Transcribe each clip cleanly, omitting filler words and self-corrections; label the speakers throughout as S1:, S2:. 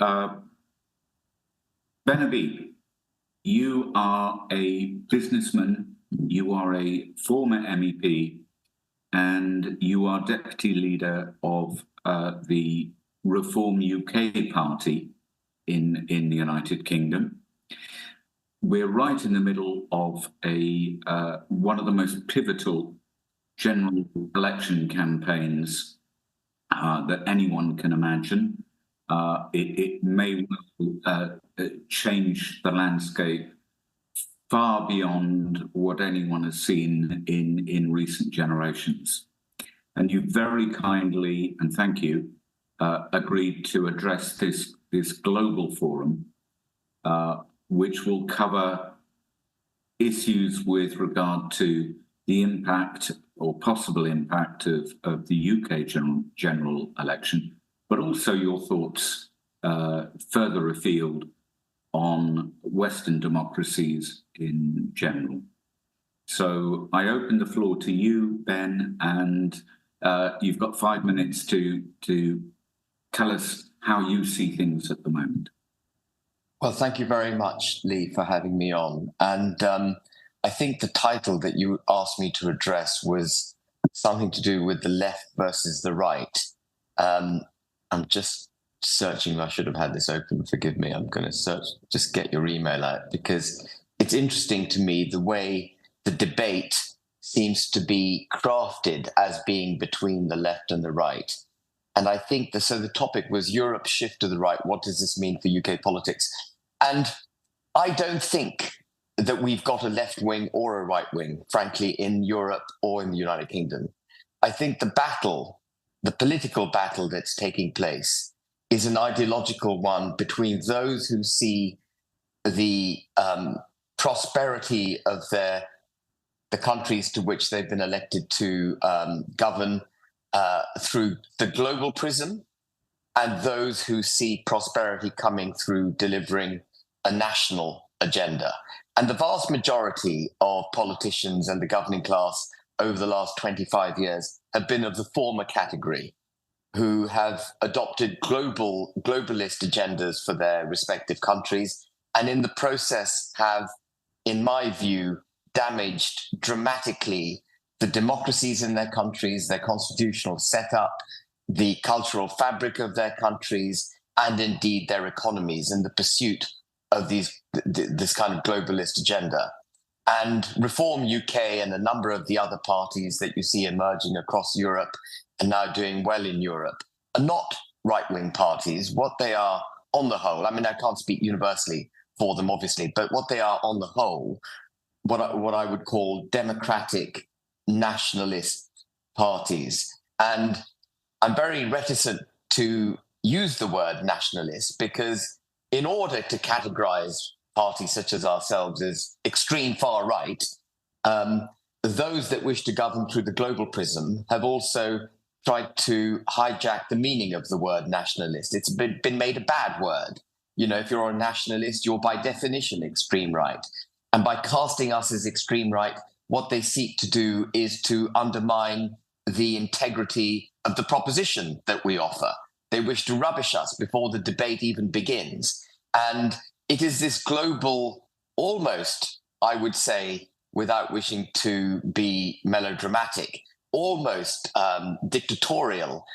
S1: Ben Habib, you are a businessman, you are a former MEP, and you are deputy leader of the Reform UK party in the United Kingdom. We're right in the middle of one of the most pivotal general election campaigns that anyone can imagine. It may well change the landscape far beyond what anyone has seen in recent generations. And you very kindly, and thank you, agreed to address this global forum, which will cover issues with regard to the impact or possible impact of the UK general election, but also your thoughts further afield on Western democracies in general. So I open the floor to you, Ben, and you've got 5 minutes to tell us how you see things at the moment.
S2: Well, thank you very much, Lee, for having me on. And I think the title that you asked me to address was something to do with the left versus the right. I'm just searching. I should have had this open. Forgive me. I'm going to search, just get your email out, because it's interesting to me the way the debate seems to be crafted as being between the left and the right. And I think so the topic was Europe's shift to the right. What does this mean for UK politics? And I don't think that we've got a left wing or a right wing, frankly, in Europe or in the United Kingdom. I think the political battle that's taking place is an ideological one between those who see the prosperity of the countries to which they've been elected to govern through the global prism, and those who see prosperity coming through delivering a national agenda. And the vast majority of politicians and the governing class over the last 25 years have been of the former category, who have adopted globalist agendas for their respective countries, and in the process have, in my view, damaged dramatically the democracies in their countries, their constitutional setup, the cultural fabric of their countries, and indeed their economies in the pursuit of this kind of globalist agenda. And Reform UK and a number of the other parties that you see emerging across Europe and now doing well in Europe are not right-wing parties. What they are on the whole, I mean, I can't speak universally for them, obviously, but what they are on the whole, what I would call democratic nationalist parties. And I'm very reticent to use the word nationalist, because in order to categorize parties such as ourselves as extreme far right, those that wish to govern through the global prism have also tried to hijack the meaning of the word nationalist. It's been made a bad word. You know, if you're a nationalist, you're by definition extreme right. And by casting us as extreme right, what they seek to do is to undermine the integrity of the proposition that we offer. They wish to rubbish us before the debate even begins. And it is this global, almost, I would say, without wishing to be melodramatic, almost dictatorial,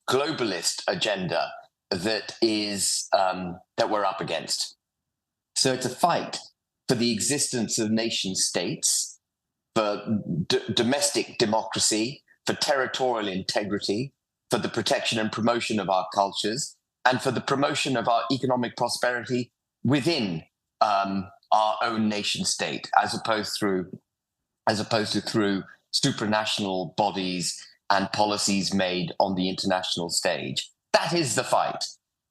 S2: globalist agenda that is that we're up against. So it's a fight for the existence of nation states, for domestic democracy, for territorial integrity, for the protection and promotion of our cultures, and for the promotion of our economic prosperity within our own nation state, as opposed to through supranational bodies and policies made on the international stage. That is the fight.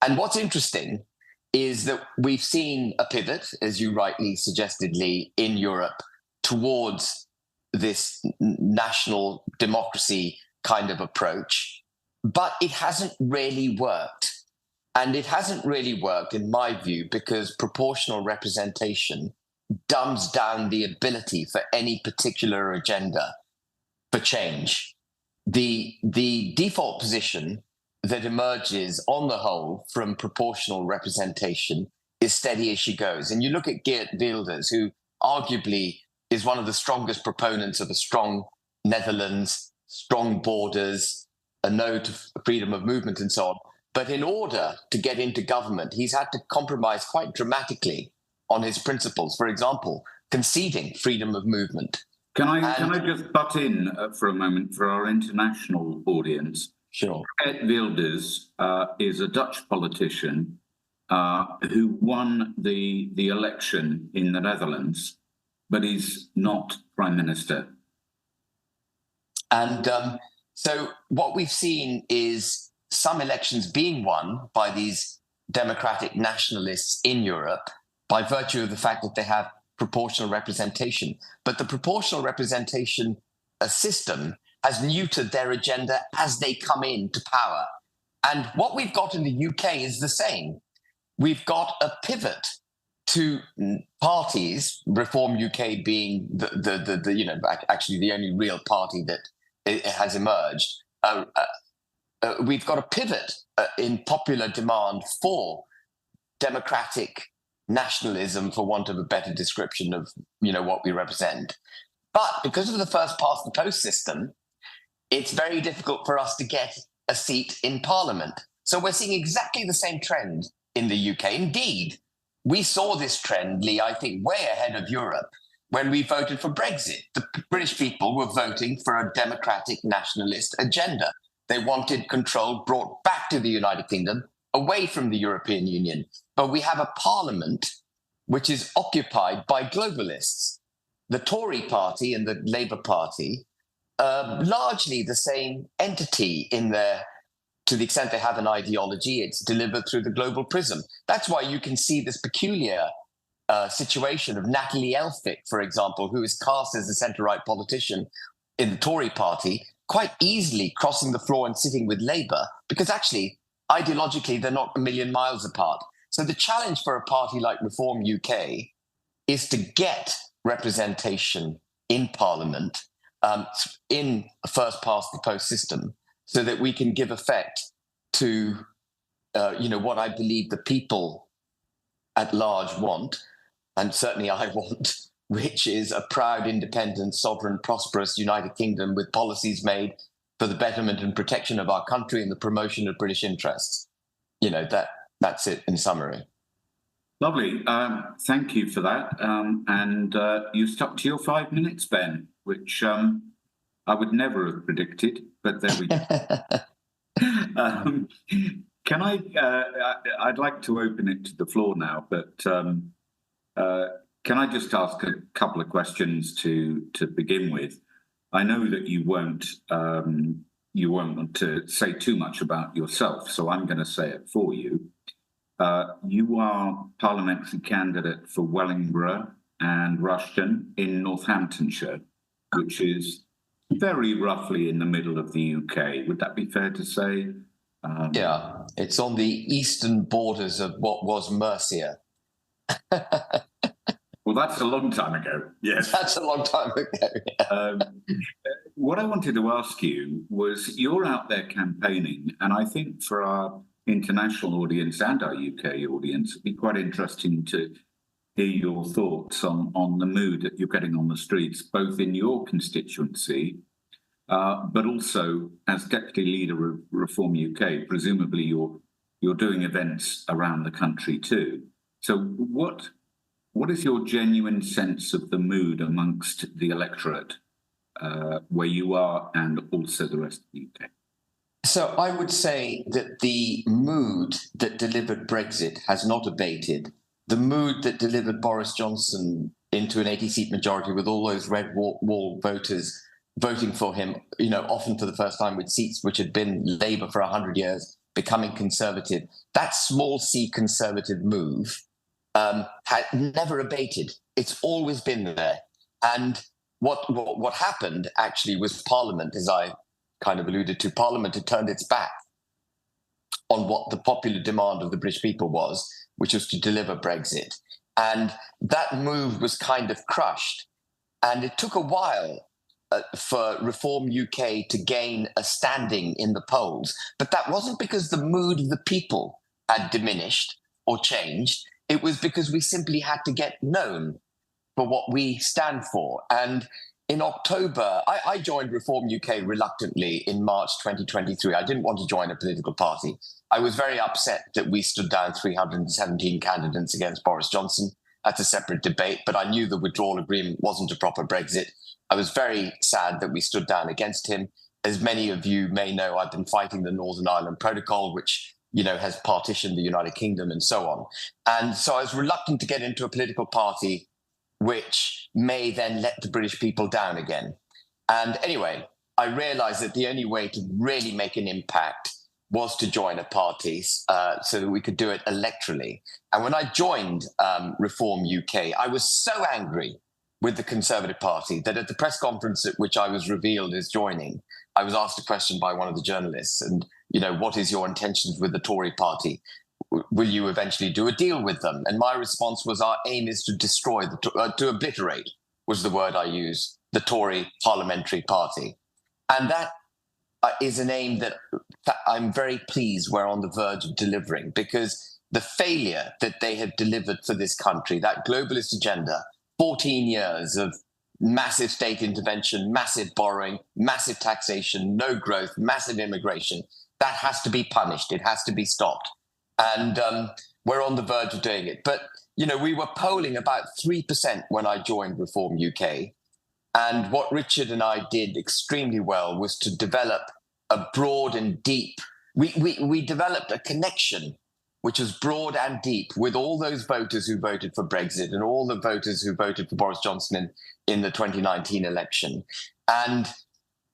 S2: And what's interesting is that we've seen a pivot, as you rightly suggested, Lee, in Europe towards this national democracy kind of approach, but it hasn't really worked. And it hasn't really worked, in my view, because proportional representation dumbs down the ability for any particular agenda for change. The default position that emerges on the whole from proportional representation is steady as she goes. And you look at Geert Wilders, who arguably is one of the strongest proponents of a strong Netherlands, strong borders, a no to freedom of movement and so on. But in order to get into government, he's had to compromise quite dramatically on his principles. For example, conceding freedom of movement.
S1: Can I just butt in for a moment for our international audience?
S2: Sure.
S1: Geert Wilders is a Dutch politician who won the election in the Netherlands, but he's not prime minister.
S2: And so what we've seen is some elections being won by these democratic nationalists in Europe by virtue of the fact that they have proportional representation. But the proportional representation system has neutered their agenda as they come into power. And what we've got in the UK is the same. We've got a pivot to parties, Reform UK being actually the only real party that has emerged. We've got a pivot in popular demand for democratic nationalism, for want of a better description of what we represent. But because of the first past the post system, it's very difficult for us to get a seat in Parliament. So we're seeing exactly the same trend in the UK. Indeed, we saw this trend, Lee, I think, way ahead of Europe when we voted for Brexit. The British people were voting for a democratic nationalist agenda. They wanted control brought back to the United Kingdom, away from the European Union. But we have a parliament which is occupied by globalists. The Tory party and the Labour Party are largely the same entity in their, to the extent they have an ideology, it's delivered through the global prism. That's why you can see this peculiar situation of Natalie Elphicke, for example, who is cast as a centre-right politician in the Tory party, quite easily crossing the floor and sitting with Labour, because actually, ideologically, they're not a million miles apart. So the challenge for a party like Reform UK is to get representation in Parliament in a first past the post system, so that we can give effect to what I believe the people at large want, and certainly I want, which is a proud, independent, sovereign, prosperous United Kingdom with policies made for the betterment and protection of our country and the promotion of British interests. That's it in summary.
S1: Lovely. Thank you for that. And you stuck to your 5 minutes, Ben, which I would never have predicted, but there we go. Can I'd like to open it to the floor now, but can I just ask a couple of questions to begin with? I know that you won't want to say too much about yourself, so I'm going to say it for you. You are parliamentary candidate for Wellingborough and Rushden in Northamptonshire, which is very roughly in the middle of the UK. Would that be fair to say?
S2: Yeah, it's on the eastern borders of what was Mercia.
S1: Well, that's a long time ago. Yes.
S2: That's a long time ago. Yeah.
S1: What I wanted to ask you was, you're out there campaigning, and I think for our international audience and our UK audience, it'd be quite interesting to hear your thoughts on the mood that you're getting on the streets, both in your constituency, but also as Deputy Leader of Reform UK. Presumably you're doing events around the country too. So what is your genuine sense of the mood amongst the electorate where you are and also the rest of the UK?
S2: So I would say that the mood that delivered Brexit has not abated. The mood that delivered Boris Johnson into an 80-seat majority with all those red wall voters voting for him, often for the first time with seats which had been Labour for 100 years, becoming Conservative, that small C Conservative move had never abated. It's always been there. And what happened actually was Parliament, as I kind of alluded to, Parliament had turned its back on what the popular demand of the British people was, which was to deliver Brexit. And that move was kind of crushed. And it took a while for Reform UK to gain a standing in the polls. But that wasn't because the mood of the people had diminished or changed. It was because we simply had to get known for what we stand for. And in October, I joined Reform UK reluctantly in March 2023. I didn't want to join a political party. I was very upset that we stood down 317 candidates against Boris Johnson. That's a separate debate, but I knew the withdrawal agreement wasn't a proper Brexit. I was very sad that we stood down against him. As many of you may know, I've been fighting the Northern Ireland Protocol, which has partitioned the United Kingdom and so on. And so I was reluctant to get into a political party which may then let the British people down again. And anyway, I realized that the only way to really make an impact was to join a party so that we could do it electorally. And when I joined Reform UK, I was so angry with the Conservative Party that at the press conference at which I was revealed as joining, I was asked a question by one of the journalists, and, what is your intentions with the Tory party? Will you eventually do a deal with them? And my response was, our aim is to destroy, to obliterate, was the word I used, the Tory parliamentary party. And that is an aim that I'm very pleased we're on the verge of delivering, because the failure that they have delivered for this country, that globalist agenda, 14 years of massive state intervention, massive borrowing, massive taxation, no growth, massive immigration, that has to be punished. It has to be stopped. And we're on the verge of doing it. But, we were polling about 3% when I joined Reform UK. And what Richard and I did extremely well was to develop a broad and deep, we developed a connection which was broad and deep with all those voters who voted for Brexit and all the voters who voted for Boris Johnson in the 2019 election. And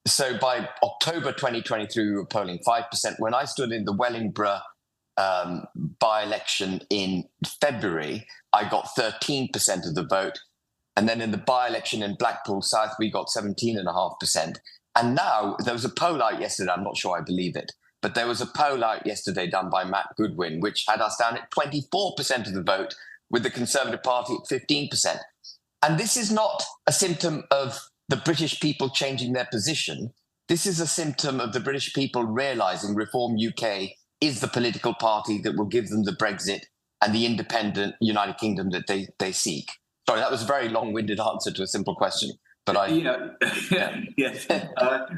S2: so by October 2023, we were polling 5%. When I stood in the Wellingborough by-election in February, I got 13% of the vote. And then in the by-election in Blackpool South, we got 17.5%. And now there was a poll out yesterday, I'm not sure I believe it, but there was a poll out yesterday done by Matt Goodwin, which had us down at 24% of the vote, with the Conservative Party at 15%. And this is not a symptom of the British people changing their position. This is a symptom of the British people realizing Reform UK is the political party that will give them the Brexit and the independent United Kingdom that they seek. Sorry, that was a very long-winded answer to a simple question. But
S1: yes.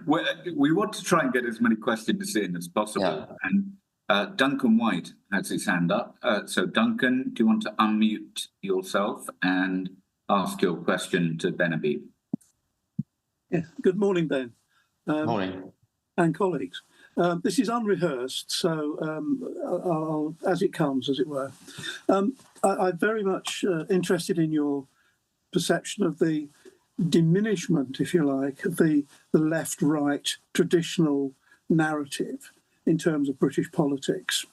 S1: We want to try and get as many questions in as possible. Yeah. And Duncan White has his hand up. So Duncan, do you want to unmute yourself and ask your question to Ben Habib?
S3: Yeah. Good morning, Ben.
S2: Morning.
S3: And colleagues. This is unrehearsed, so I'll, as it comes, as it were. I'm very much interested in your perception of the diminishment, if you like, of the left-right traditional narrative in terms of British politics.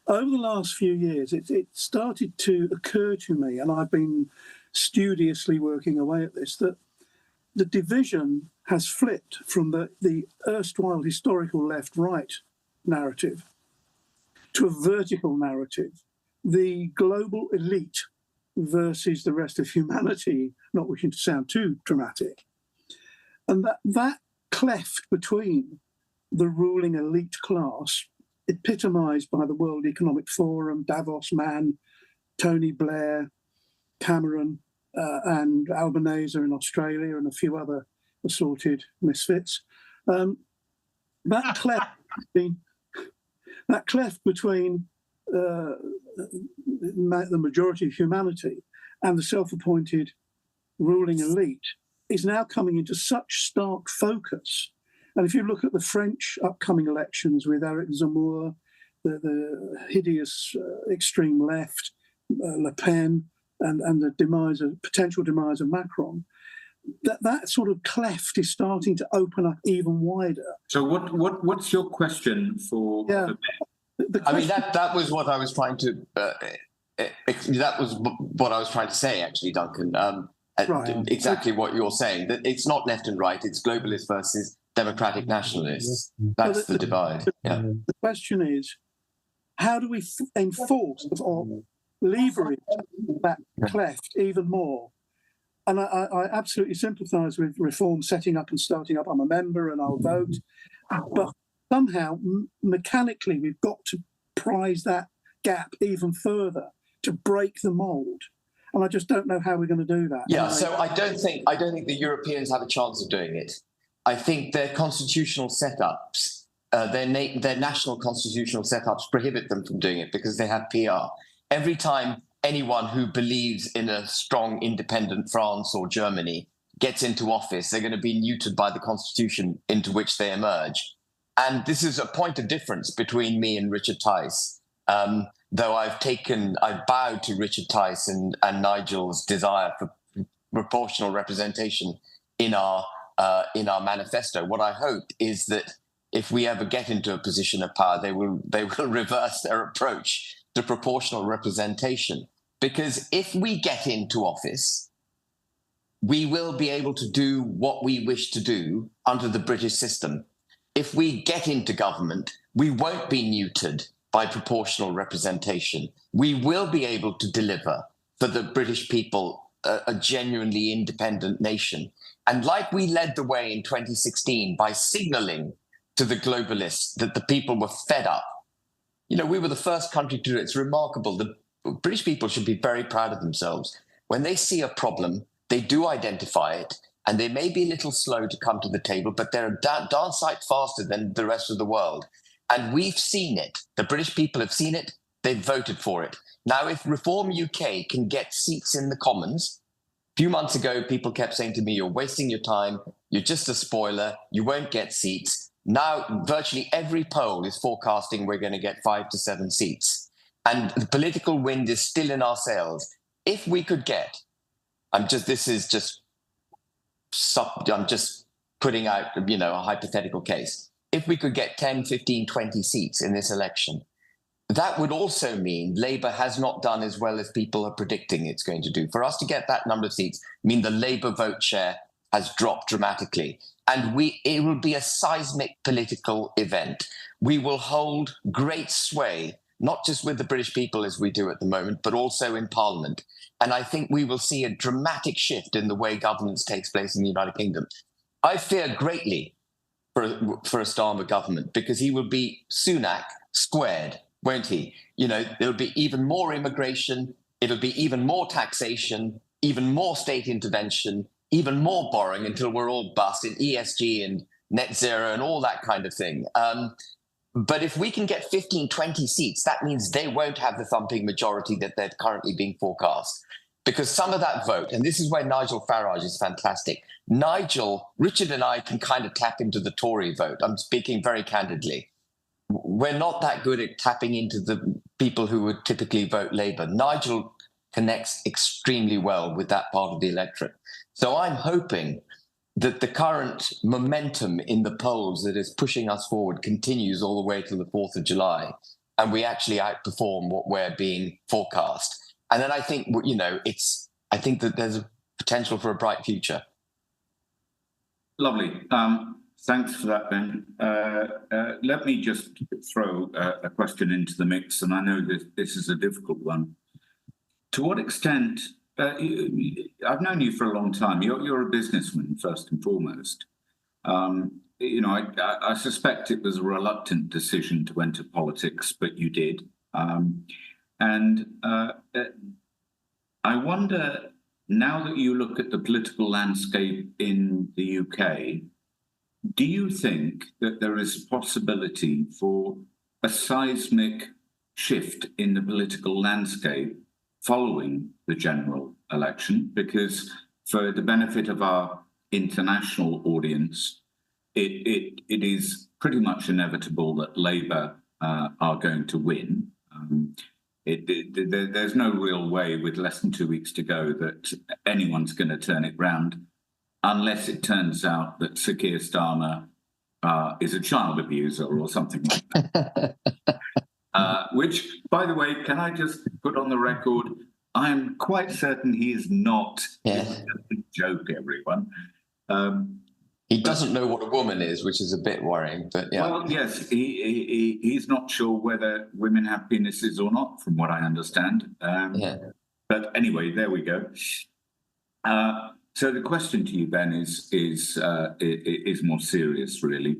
S3: Over the last few years, it started to occur to me, and I've been studiously working away at this, that the division has flipped from the erstwhile historical left-right narrative to a vertical narrative. The global elite versus the rest of humanity, not wishing to sound too dramatic. And that cleft between the ruling elite class, epitomised by the World Economic Forum, Davos man, Tony Blair, Cameron, and Albanese in Australia, and a few other assorted misfits. That cleft between the majority of humanity and the self-appointed ruling elite is now coming into such stark focus. And if you look at the French upcoming elections with Eric Zemmour, the hideous extreme left, Le Pen, and the potential demise of Macron, that sort of cleft is starting to open up even wider.
S1: So what's your question for?
S3: Yeah.
S2: I mean, that was what I was trying to. That was what I was trying to say, actually, Duncan. Right. Exactly what you're saying. That it's not left and right. It's globalist versus democratic nationalists. That's the divide. Yeah.
S3: The question is, how do we enforce or leverage that cleft even more? I absolutely sympathise with reform setting up and starting up. I'm a member and I'll vote. But somehow, mechanically, we've got to prise that gap even further to break the mould. And I just don't know how we're going to do that.
S2: Yeah, so I don't think the Europeans have a chance of doing it. I think their constitutional setups, their national constitutional setups prohibit them from doing it because they have PR. Every time anyone who believes in a strong, independent France or Germany gets into office, they're going to be neutered by the constitution into which they emerge. And this is a point of difference between me and Richard Tice. Though I've bowed to Richard Tice and Nigel's desire for proportional representation in our manifesto. What I hope is that if we ever get into a position of power, they will reverse their approach to proportional representation. Because if we get into office, we will be able to do what we wish to do under the British system. If we get into government, we won't be neutered by proportional representation. We will be able to deliver for the British people a genuinely independent nation. And like we led the way in 2016 by signaling to the globalists that the people were fed up, we were the first country to do it. It's remarkable. The British people should be very proud of themselves. When they see a problem, they do identify it, and they may be a little slow to come to the table, but they're a darn sight faster than the rest of the world. And we've seen it. The British people have seen it. They've voted for it. Now, if Reform UK can get seats in the Commons, a few months ago, people kept saying to me, you're wasting your time. You're just a spoiler. You won't get seats. Now, virtually every poll is forecasting we're going to get 5 to 7 seats. And the political wind is still in our sails. If we could get, I'm just putting out, a hypothetical case. If we could get 10, 15, 20 seats in this election, that would also mean Labour has not done as well as people are predicting it's going to do. For us to get that number of seats, mean the Labour vote share has dropped dramatically. And it will be a seismic political event. We will hold great sway, not just with the British people as we do at the moment, but also in Parliament. And I think we will see a dramatic shift in the way governance takes place in the United Kingdom. I fear greatly for a Starmer government because he will be Sunak squared, won't he? There'll be even more immigration, it'll be even more taxation, even more state intervention, even more borrowing until we're all bust in ESG and net zero and all that kind of thing. But if we can get 15, 20 seats, that means they won't have the thumping majority that they're currently being forecast. Because some of that vote, and this is where Nigel Farage is fantastic. Richard and I can kind of tap into the Tory vote. I'm speaking very candidly. We're not that good at tapping into the people who would typically vote Labour. Nigel connects extremely well with that part of the electorate. So I'm hoping that the current momentum in the polls that is pushing us forward continues all the way to the 4th of July, and we actually outperform what we're being forecast. And then I think, I think that there's a potential for a bright future.
S1: Lovely. Thanks for that, Ben. Let me just throw a question into the mix, and I know this is a difficult one. To what extent, I've known you for a long time. You're a businessman, first and foremost. I suspect it was a reluctant decision to enter politics, but you did. I wonder, now that you look at the political landscape in the UK, do you think that there is a possibility for a seismic shift in the political landscape following the general election? Because for the benefit of our international audience, it is pretty much inevitable that Labour are going to win. There's no real way with less than 2 weeks to go that anyone's going to turn it round, unless it turns out that Sir Keir Starmer is a child abuser or something like that. Which, by the way, can I just put on the record, I am quite certain he is not.
S2: Yeah.
S1: It's just a joke, everyone.
S2: He doesn't know what a woman is, which is a bit worrying, but yeah.
S1: Well, yes, he's not sure whether women have penises or not, from what I understand. But anyway, there we go. So the question to you, Ben, is more serious, really.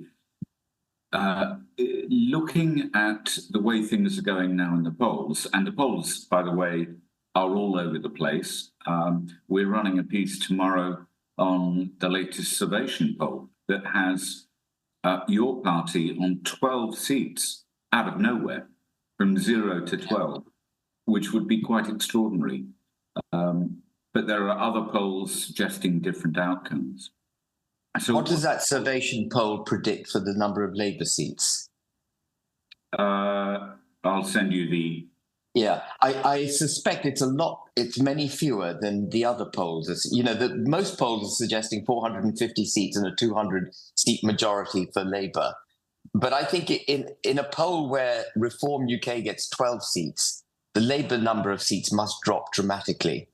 S1: Looking at the way things are going now in the polls, and the polls, by the way, are all over the place. We're running a piece tomorrow on the latest Salvation poll that has your party on 12 seats out of nowhere, from 0 to 12, which would be quite extraordinary. But there are other polls suggesting different outcomes. So
S2: what does that Salvation poll predict for the number of Labour seats?
S1: I'll send you the...
S2: Yeah, I suspect it's many fewer than the other polls. Most polls are suggesting 450 seats and a 200-seat majority for Labour. But I think in a poll where Reform UK gets 12 seats, the Labour number of seats must drop dramatically,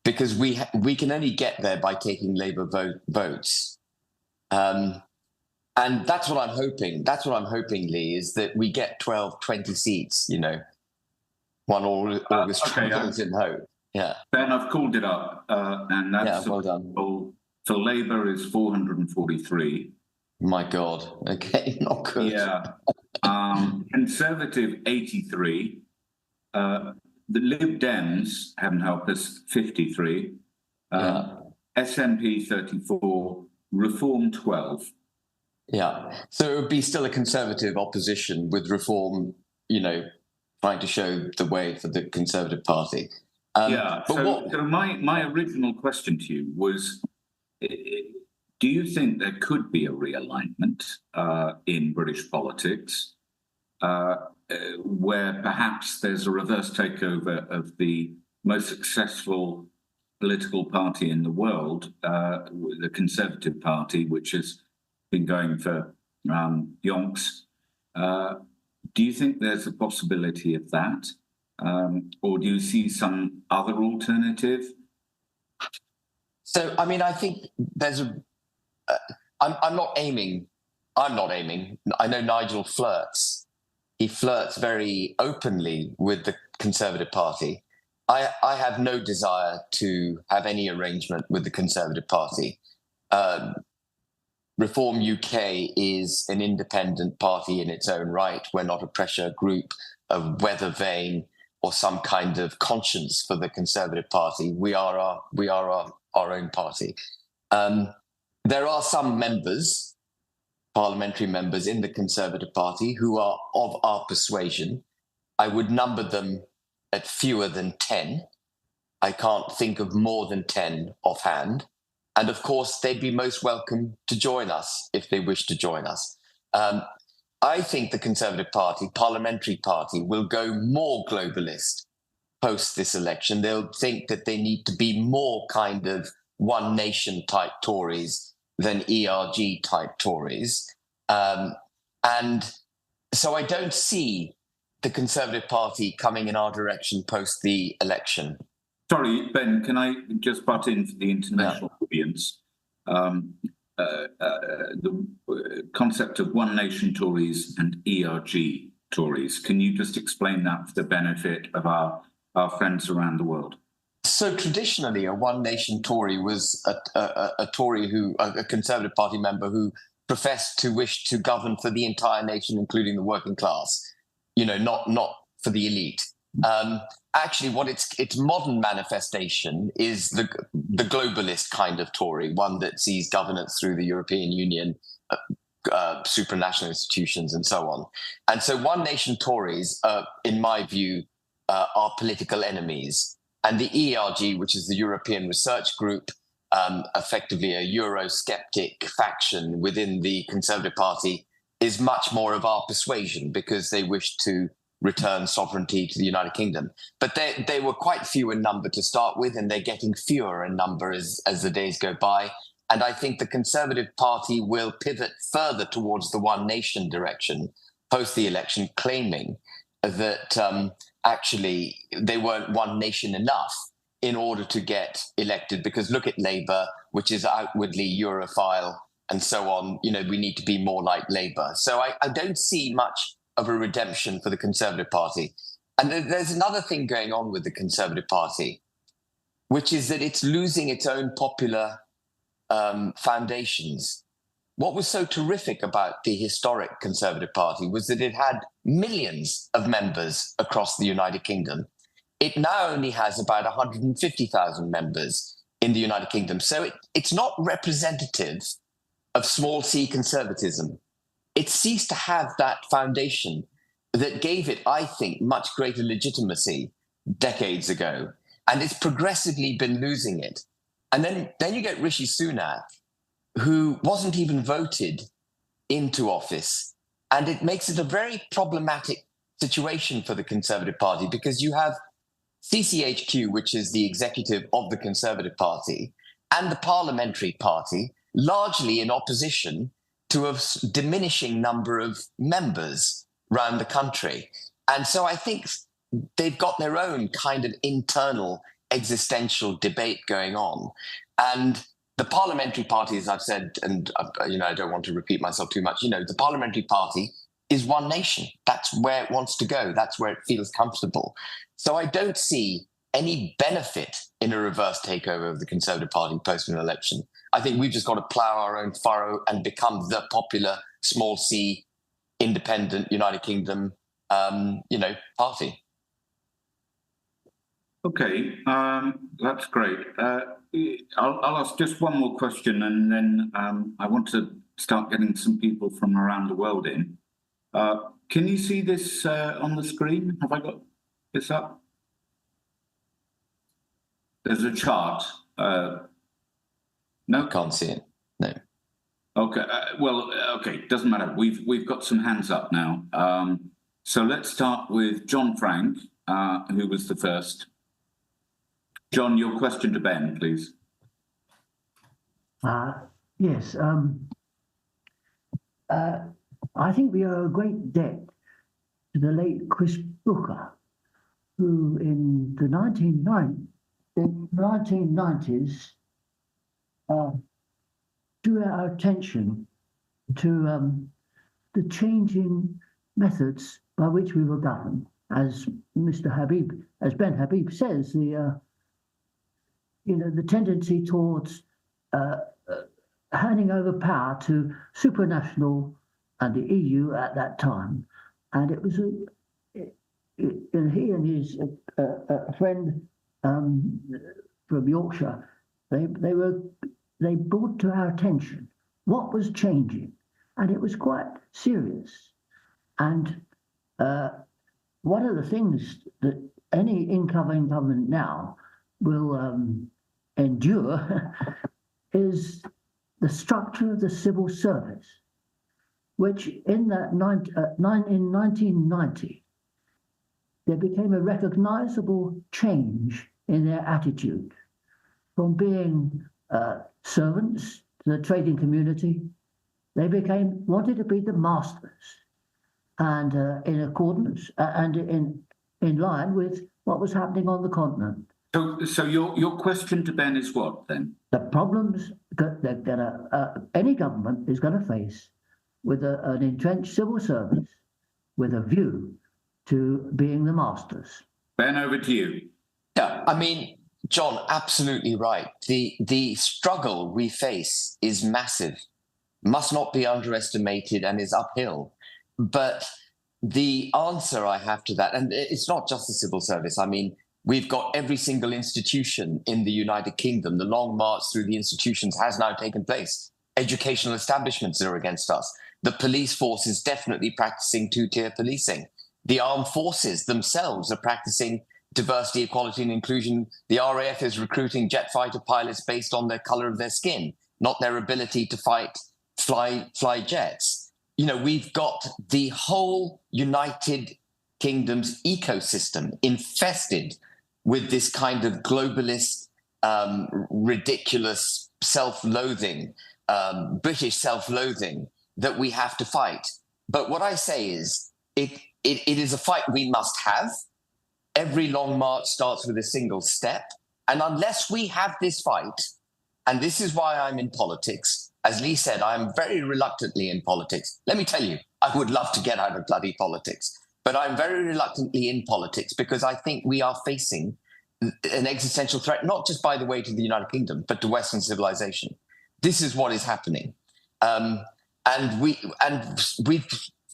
S2: because we can only get there by taking Labour votes. And that's what I'm hoping. That's what I'm hoping, Lee, is that we get 12, 20 seats, one August trials in hope. Yeah.
S1: Ben, I've called it up, and that's
S2: well done.
S1: For Labour is 443.
S2: My God. Okay, not good.
S1: Yeah. Conservative 83. The Lib Dems, heaven help us, 53. SNP 34. Reform 12.
S2: Yeah. So it would be still a Conservative opposition with Reform, trying to show the way for the Conservative Party.
S1: So my original question to you was, do you think there could be a realignment in British politics where perhaps there's a reverse takeover of the most successful political party in the world, the Conservative Party, which has been going for yonks? Do you think there's a possibility of that? Or do you see some other alternative?
S2: So, I think there's I'm not aiming. I know Nigel flirts. He flirts very openly with the Conservative Party. I have no desire to have any arrangement with the Conservative Party. Reform UK is an independent party in its own right. We're not a pressure group, a weather vane, or some kind of conscience for the Conservative Party. We are our own party. There are some members, parliamentary members in the Conservative Party, who are of our persuasion. I would number them at fewer than 10. I can't think of more than 10 offhand. And of course, they'd be most welcome to join us if they wish to join us. I think the Conservative Party, parliamentary party, will go more globalist post this election. They'll think that they need to be more kind of one nation type Tories than ERG type Tories. And so I don't see the Conservative Party coming in our direction post the election.
S1: Sorry, Ben, can I just butt in for the international audience? The concept of one nation Tories and ERG Tories. Can you just explain that for the benefit of our friends around the world?
S2: So traditionally, a one nation Tory was a Tory a Conservative Party member who professed to wish to govern for the entire nation, including the working class, not for the elite. Actually, what its modern manifestation is the globalist kind of Tory, one that sees governance through the European Union, supranational institutions, and so on. And so one nation Tories, in my view, are political enemies. And the ERG, which is the European Research Group, effectively a Eurosceptic faction within the Conservative Party, is much more of our persuasion because they wish to return sovereignty to the United Kingdom. But they were quite few in number to start with, and they're getting fewer in number as the days go by. And I think the Conservative Party will pivot further towards the one nation direction post the election, claiming that actually they weren't one nation enough in order to get elected. Because look at Labour, which is outwardly Europhile and so on. We need to be more like Labour. So I don't see much of a redemption for the Conservative Party. And there's another thing going on with the Conservative Party, which is that it's losing its own popular foundations. What was so terrific about the historic Conservative Party was that it had millions of members across the United Kingdom. It now only has about 150,000 members in the United Kingdom. So it's not representative of small c conservatism. It ceased to have that foundation that gave it, I think, much greater legitimacy decades ago. And it's progressively been losing it. And then you get Rishi Sunak, who wasn't even voted into office. And it makes it a very problematic situation for the Conservative Party, because you have CCHQ, which is the executive of the Conservative Party, and the Parliamentary Party, largely in opposition to a diminishing number of members around the country. And so I think they've got their own kind of internal existential debate going on. And the Parliamentary Party, as I've said, and I don't want to repeat myself too much, the Parliamentary Party is one nation. That's where it wants to go. That's where it feels comfortable. So I don't see any benefit in a reverse takeover of the Conservative Party post an election. I think we've just got to plough our own furrow and become the popular small c independent United Kingdom, party.
S1: Okay, that's great. I'll ask just one more question, and then I want to start getting some people from around the world in. Can you see this on the screen? Have I got this up? There's a chart. No?
S2: Can't see it. No.
S1: Okay. Okay. Doesn't matter. We've got some hands up now. So let's start with John Frank, who was the first. John, your question to Ben, please.
S4: Yes. I think we owe a great debt to the late Chris Booker, who in the 1990s drew our attention to the changing methods by which we were governed. As Ben Habib says, the tendency towards handing over power to supranational and the EU at that time, and it was he and his friend from Yorkshire, they brought to our attention what was changing, and it was quite serious. And one of the things that any incoming government now will endure is the structure of the civil service, which in 1990, there became a recognizable change in their attitude from being servants to the trading community. They wanted to be the masters, and in accordance and in line with what was happening on the continent.
S1: So your question to Ben is what then?
S4: The problems that any government is going to face with an entrenched civil service with a view to being the masters.
S1: Ben, over to you.
S2: Yeah, I mean, John, absolutely right. The struggle we face is massive, must not be underestimated, and is uphill. But the answer I have to that, and it's not just the civil service. I mean, we've got every single institution in the United Kingdom. The long march through the institutions has now taken place. Educational establishments are against us. The police force is definitely practicing two-tier policing. The armed forces themselves are practicing diversity, equality, and inclusion. The RAF is recruiting jet fighter pilots based on the color of their skin, not their ability to fly jets. We've got the whole United Kingdom's ecosystem infested with this kind of globalist, ridiculous self-loathing, British self-loathing that we have to fight. But what I say is, it is a fight we must have. Every long march starts with a single step. And unless we have this fight, and this is why I'm in politics, as Lee said, I'm very reluctantly in politics. Let me tell you, I would love to get out of bloody politics, but I'm very reluctantly in politics because I think we are facing an existential threat, not just, by the way, to the United Kingdom, but to Western civilization. this is what is happening.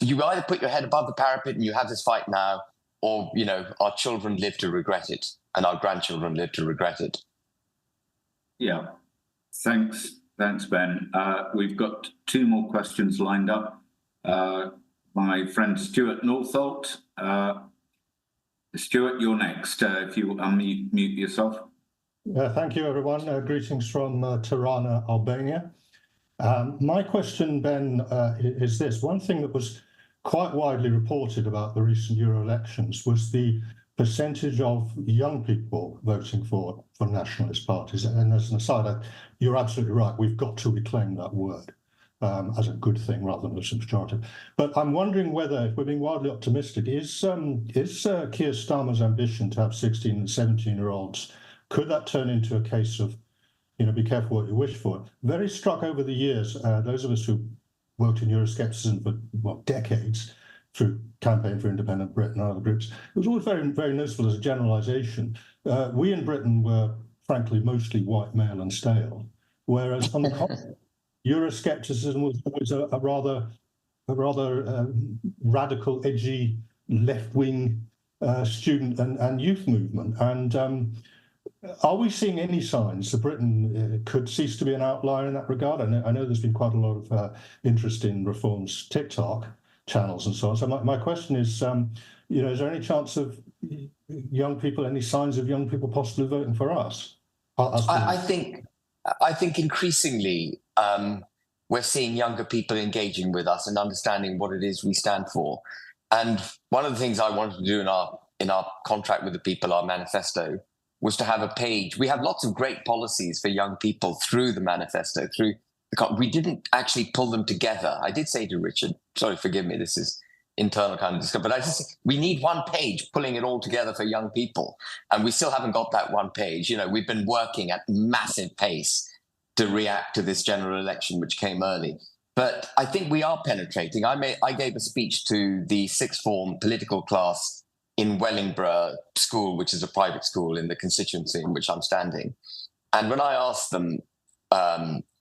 S2: You either put your head above the parapet and you have this fight now, or, you know, our children live to regret it and our grandchildren live to regret it.
S1: Yeah, thanks, Ben. We've got two more questions lined up. My friend Stuart Northolt. Stuart, you're next. If you unmute yourself.
S5: Thank you, everyone. Greetings from Tirana, Albania. My question, Ben, is this. One thing that was quite widely reported about the recent Euro elections was the percentage of young people voting for nationalist parties. And as an aside, you're absolutely right. We've got to reclaim that word as a good thing rather than a pejorative. But I'm wondering whether, if we're being wildly optimistic, is Keir Starmer's ambition to have 16 and 17-year-olds, could that turn into a case of, you know, be careful what you wish for? Very struck over the years, those of us who worked in Euroscepticism for, well, decades, through Campaign for Independent Britain and other groups, it was always very, very noticeable as a generalisation. We in Britain were, frankly, mostly white, male and stale, whereas on the contrary, Euroscepticism was always a rather radical, edgy, left-wing student and youth movement. And are we seeing any signs that Britain could cease to be an outlier in that regard? I know there's been quite a lot of interest in Reform's TikTok channels and so on. So my question is, you know, is there any chance of young people, any signs of young people possibly voting for us?
S2: I think increasingly we're seeing younger people engaging with us and understanding what it is we stand for. And one of the things I wanted to do in our contract with the people, our manifesto, was to have a page. We have lots of great policies for young people through the manifesto. We didn't actually pull them together. I did say to Richard, sorry, forgive me, this is internal kind of discussion, but we need one page pulling it all together for young people. And we still haven't got that one page. You know, we've been working at massive pace to react to this general election, which came early. But I think we are penetrating. I gave a speech to the sixth form political class in Wellingborough School, which is a private school in the constituency in which I'm standing. And when I asked them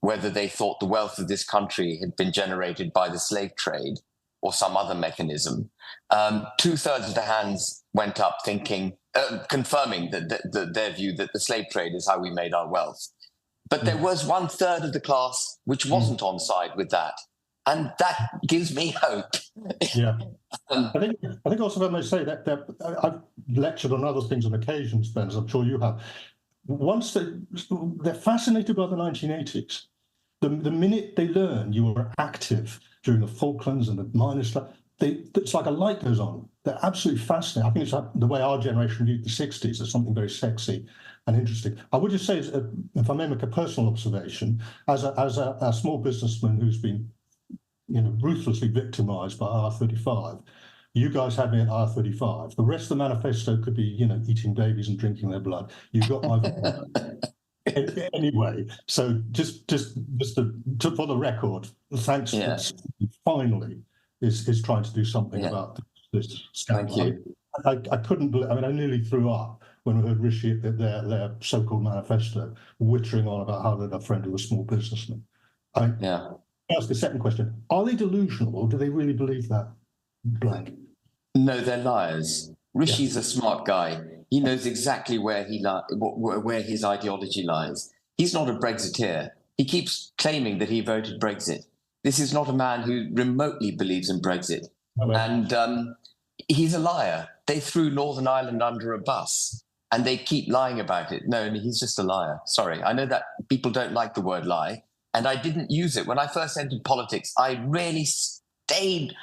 S2: whether they thought the wealth of this country had been generated by the slave trade or some other mechanism, 2/3 of the hands went up confirming that their view that the slave trade is how we made our wealth. But there was 1/3 of the class which wasn't on side with that. And that gives me hope.
S5: Yeah. I think also, if I may say, that I've lectured on other things on occasions, Ben, as I'm sure you have. Once they're fascinated by the 1980s. The minute they learn you were active during the Falklands and the minor stuff, it's like a light goes on. They're absolutely fascinated. I think it's the way our generation viewed the 60s as something very sexy and interesting. I would just say, if I may make a personal observation, as a small businessman who's been, you know, ruthlessly victimised by R35, you guys had me at R35. The rest of the manifesto could be, you know, eating babies and drinking their blood. You got my vote. Anyway, so just for the record, thanks.
S2: Yeah.
S5: Finally is trying to do something about this scandal.
S2: Thank you.
S5: I couldn't believe. I mean, I nearly threw up when we heard Rishi at their so-called manifesto wittering on about how they're a friend of a small businessman. Ask the second question: are they delusional, or do they really believe that? Blank.
S2: No, they're liars. Rishi's a smart guy. He knows exactly where his ideology lies. He's not a Brexiteer. He keeps claiming that he voted Brexit. This is not a man who remotely believes in Brexit. And he's a liar. They threw Northern Ireland under a bus, and they keep lying about it. No, he's just a liar. Sorry. I know that people don't like the word lie, and I didn't use it. When I first entered politics, I really stayed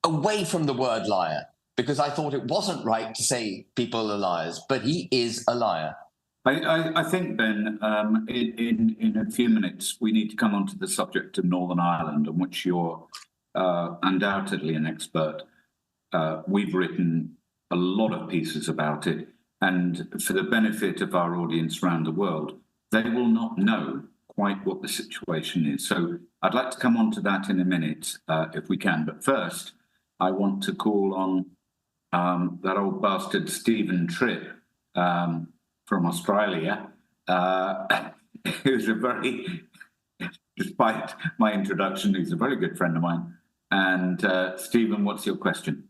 S2: away from the word liar, because I thought it wasn't right to say people are liars, but he is a liar.
S1: I think, Ben, in a few minutes, we need to come on to the subject of Northern Ireland, on which you're undoubtedly an expert. We've written a lot of pieces about it, and for the benefit of our audience around the world, they will not know quite what the situation is. So I'd like to come on to that in a minute, if we can. But first, I want to call on that old bastard Stephen Tripp from Australia, who's a very despite my introduction. He's a very good friend of mine. And Stephen, what's your question?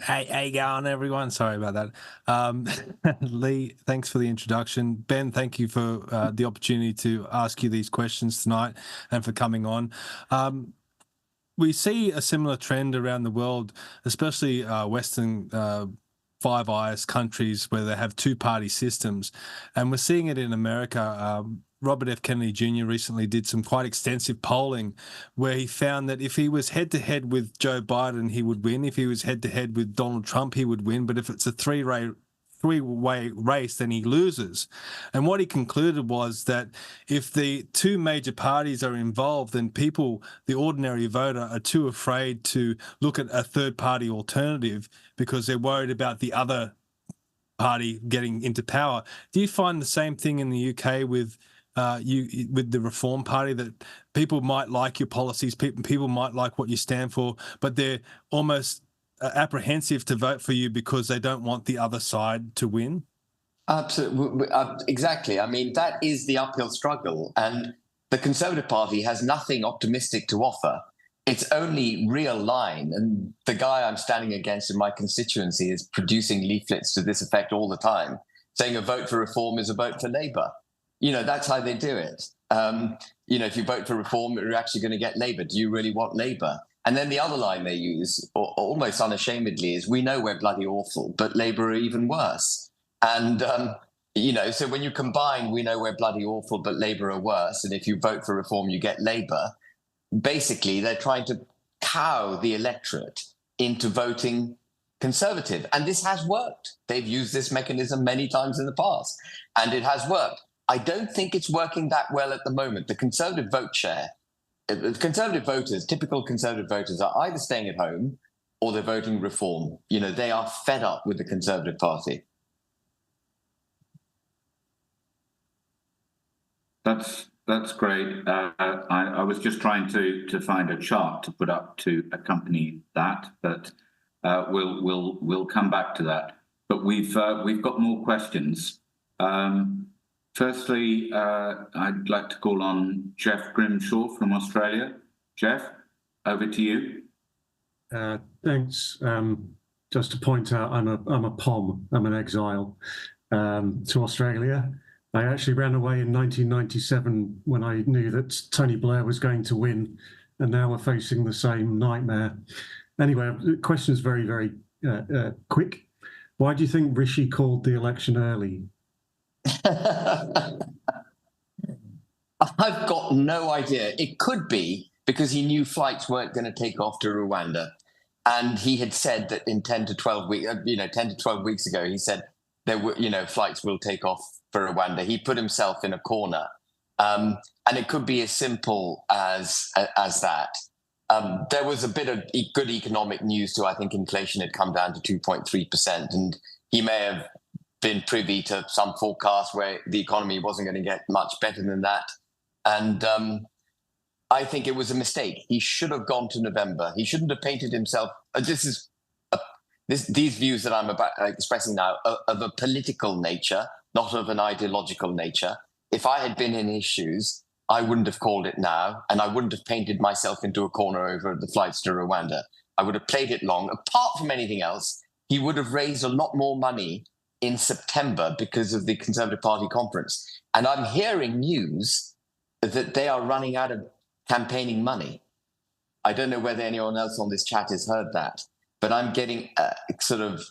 S6: Hey, going everyone. Sorry about that. Lee, thanks for the introduction. Ben, thank you for the opportunity to ask you these questions tonight and for coming on. We see a similar trend around the world, especially Western Five Eyes countries where they have two-party systems. And we're seeing it in America. Robert F. Kennedy Jr. recently did some quite extensive polling where he found that if he was head-to-head with Joe Biden, he would win. If he was head-to-head with Donald Trump, he would win. But if it's a three-way race, then he loses. And what he concluded was that if the two major parties are involved, then people, the ordinary voter, are too afraid to look at a third-party alternative because they're worried about the other party getting into power. Do you find the same thing in the UK with the Reform Party, that people might like your policies, people might like what you stand for, but they're almost apprehensive to vote for you because they don't want the other side to win?
S2: Absolutely, exactly. I mean, that is the uphill struggle, and the Conservative Party has nothing optimistic to offer. It's only real line, and the guy I'm standing against in my constituency is producing leaflets to this effect all the time, saying a vote for reform is a vote for Labour. You know, that's how they do it. You know, if you vote for reform, you're actually going to get Labour. Do you really want Labour? And then the other line they use, almost unashamedly, is we know we're bloody awful, but Labour are even worse. And, you know, so when you combine we know we're bloody awful, but Labour are worse, and if you vote for reform, you get Labour, basically they're trying to cow the electorate into voting Conservative. And this has worked. They've used this mechanism many times in the past, and it has worked. I don't think it's working that well at the moment. The Conservative vote share, Conservative voters, typical Conservative voters, are either staying at home or they're voting Reform. You know, they are fed up with the Conservative Party.
S1: That's great. I was just trying to find a chart to put up to accompany that, but we'll come back to that. But we've got more questions. Firstly, I'd like to call on Jeff Grimshaw from Australia. Jeff, over to you.
S7: Thanks. Just to point out, I'm a POM. I'm an exile to Australia. I actually ran away in 1997 when I knew that Tony Blair was going to win, and now we're facing the same nightmare. Anyway, the question is very, very quick. Why do you think Rishi called the election early?
S2: I've got no idea. It could be because he knew flights weren't going to take off to Rwanda. And he had said that in 10 to 12 weeks, 10 to 12 weeks ago, he said there were, flights will take off for Rwanda. He put himself in a corner. And it could be as simple as that. There was a bit of good economic news too. I think inflation had come down to 2.3%, and he may have been privy to some forecast where the economy wasn't going to get much better than that. And I think it was a mistake. He should have gone to November. He shouldn't have painted himself. These views that I'm expressing now are of a political nature, not of an ideological nature. If I had been in his shoes, I wouldn't have called it now, and I wouldn't have painted myself into a corner over the flights to Rwanda. I would have played it long. Apart from anything else, he would have raised a lot more money in September because of the Conservative Party conference. And I'm hearing news that they are running out of campaigning money. I don't know whether anyone else on this chat has heard that, but I'm getting sort of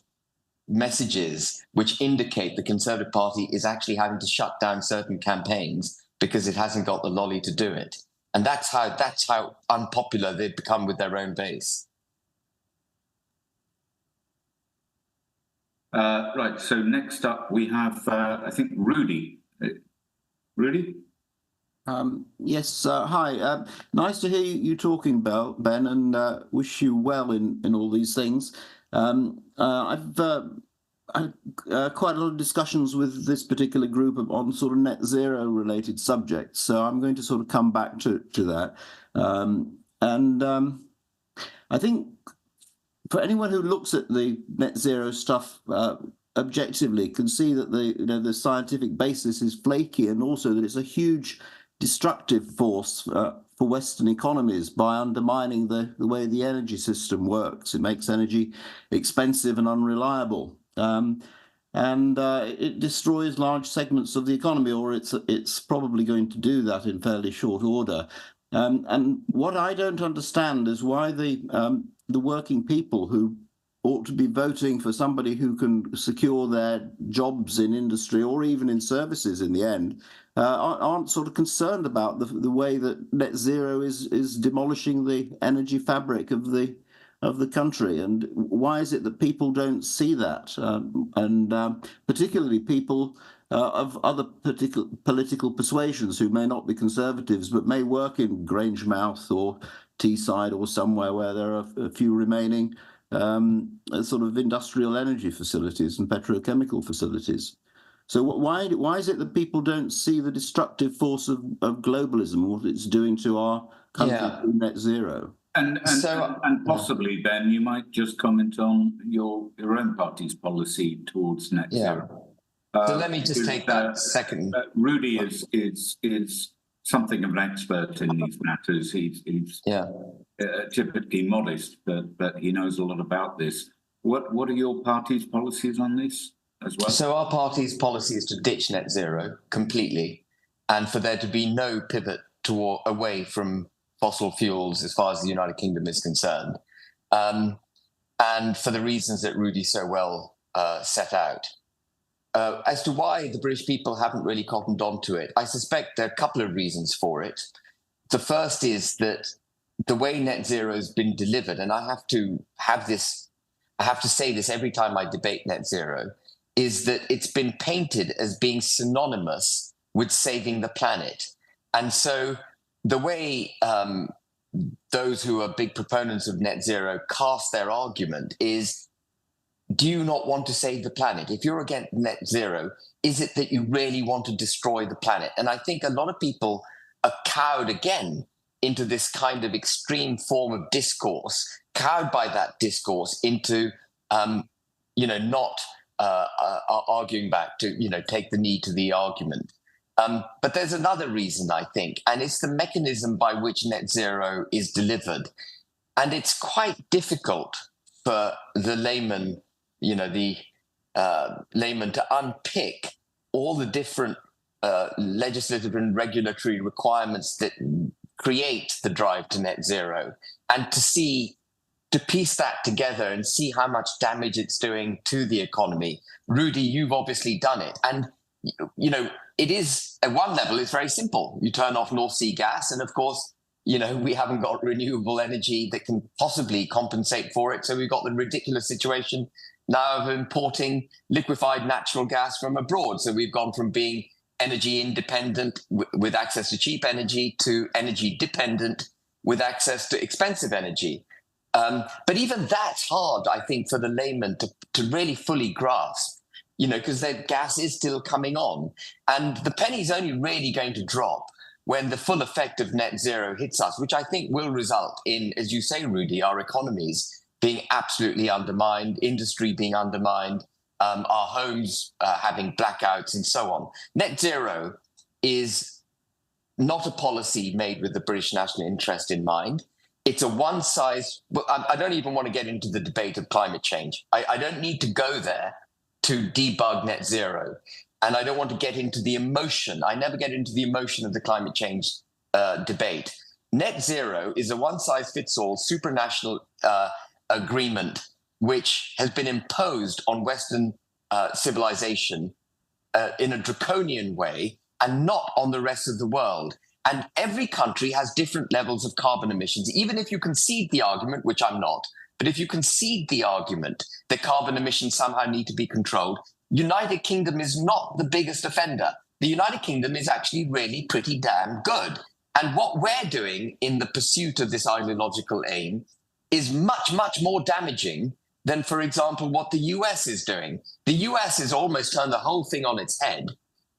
S2: messages which indicate the Conservative Party is actually having to shut down certain campaigns because it hasn't got the lolly to do it. And that's how unpopular they've become with their own base.
S1: Right, so next up we have, I think, Rudy. Rudy?
S8: Yes, hi. Nice to hear you talking about, Ben, and wish you well in all these things. I've had quite a lot of discussions with this particular group on sort of net zero related subjects, so I'm going to sort of come back to that. I think for anyone who looks at the net zero stuff objectively can see that the scientific basis is flaky, and also that it's a huge destructive force for Western economies by undermining the way the energy system works. It makes energy expensive and unreliable. And it destroys large segments of the economy, or it's probably going to do that in fairly short order. And what I don't understand is why the working people who ought to be voting for somebody who can secure their jobs in industry or even in services in the end aren't sort of concerned about the way that net zero is demolishing the energy fabric of the country. And why is it that people don't see that? Particularly people of other political persuasions who may not be conservatives, but may work in Grangemouth or Teesside or somewhere where there are a few remaining sort of industrial energy facilities and petrochemical facilities. So why is it that people don't see the destructive force of globalism and what it's doing to our country through net zero?
S1: And possibly, Ben, you might just comment on your own party's policy towards net zero.
S2: So let me just take that second.
S1: Rudy is something of an expert in these matters. He's typically modest, but he knows a lot about this. What are your party's policies on this as well?
S2: So our party's policy is to ditch net zero completely, and for there to be no pivot away from fossil fuels as far as the United Kingdom is concerned, and for the reasons that Rudy so well set out. As to why the British people haven't really cottoned on to it, I suspect there are a couple of reasons for it. The first is that the way net zero has been delivered, and I have to say this every time I debate net zero, is that it's been painted as being synonymous with saving the planet. And so the way those who are big proponents of net zero cast their argument is, do you not want to save the planet? If you're against net zero, is it that you really want to destroy the planet? And I think a lot of people are cowed again into this kind of extreme form of discourse, cowed by that discourse into, not arguing back to, take the knee to the argument. But there's another reason, I think, and it's the mechanism by which net zero is delivered. And it's quite difficult for the layman, layman to unpick all the different legislative and regulatory requirements that create the drive to net zero, and to piece that together and see how much damage it's doing to the economy. Rudy, you've obviously done it. And, it is, at one level, it's very simple. You turn off North Sea gas, and of course, we haven't got renewable energy that can possibly compensate for it. So we've got the ridiculous situation now of importing liquefied natural gas from abroad. So we've gone from being energy independent with access to cheap energy to energy dependent with access to expensive energy. But even that's hard, I think, for the layman to really fully grasp, because their gas is still coming on. And the penny's only really going to drop when the full effect of net zero hits us, which I think will result in, as you say, Rudy, our economies being absolutely undermined, industry being undermined, our homes having blackouts and so on. Net zero is not a policy made with the British national interest in mind. It's a I don't even want to get into the debate of climate change. I don't need to go there to debug net zero. And I don't want to get into the emotion. I never get into the emotion of the climate change debate. Net zero is a one-size-fits-all supranational agreement which has been imposed on Western civilization in a draconian way and not on the rest of the world. And every country has different levels of carbon emissions. Even if you concede the argument, which I'm not, but if you concede the argument that carbon emissions somehow need to be controlled, United Kingdom is not the biggest offender. The United Kingdom is actually really pretty damn good. And what we're doing in the pursuit of this ideological aim is much, much more damaging than, for example, what the US is doing. The US has almost turned the whole thing on its head.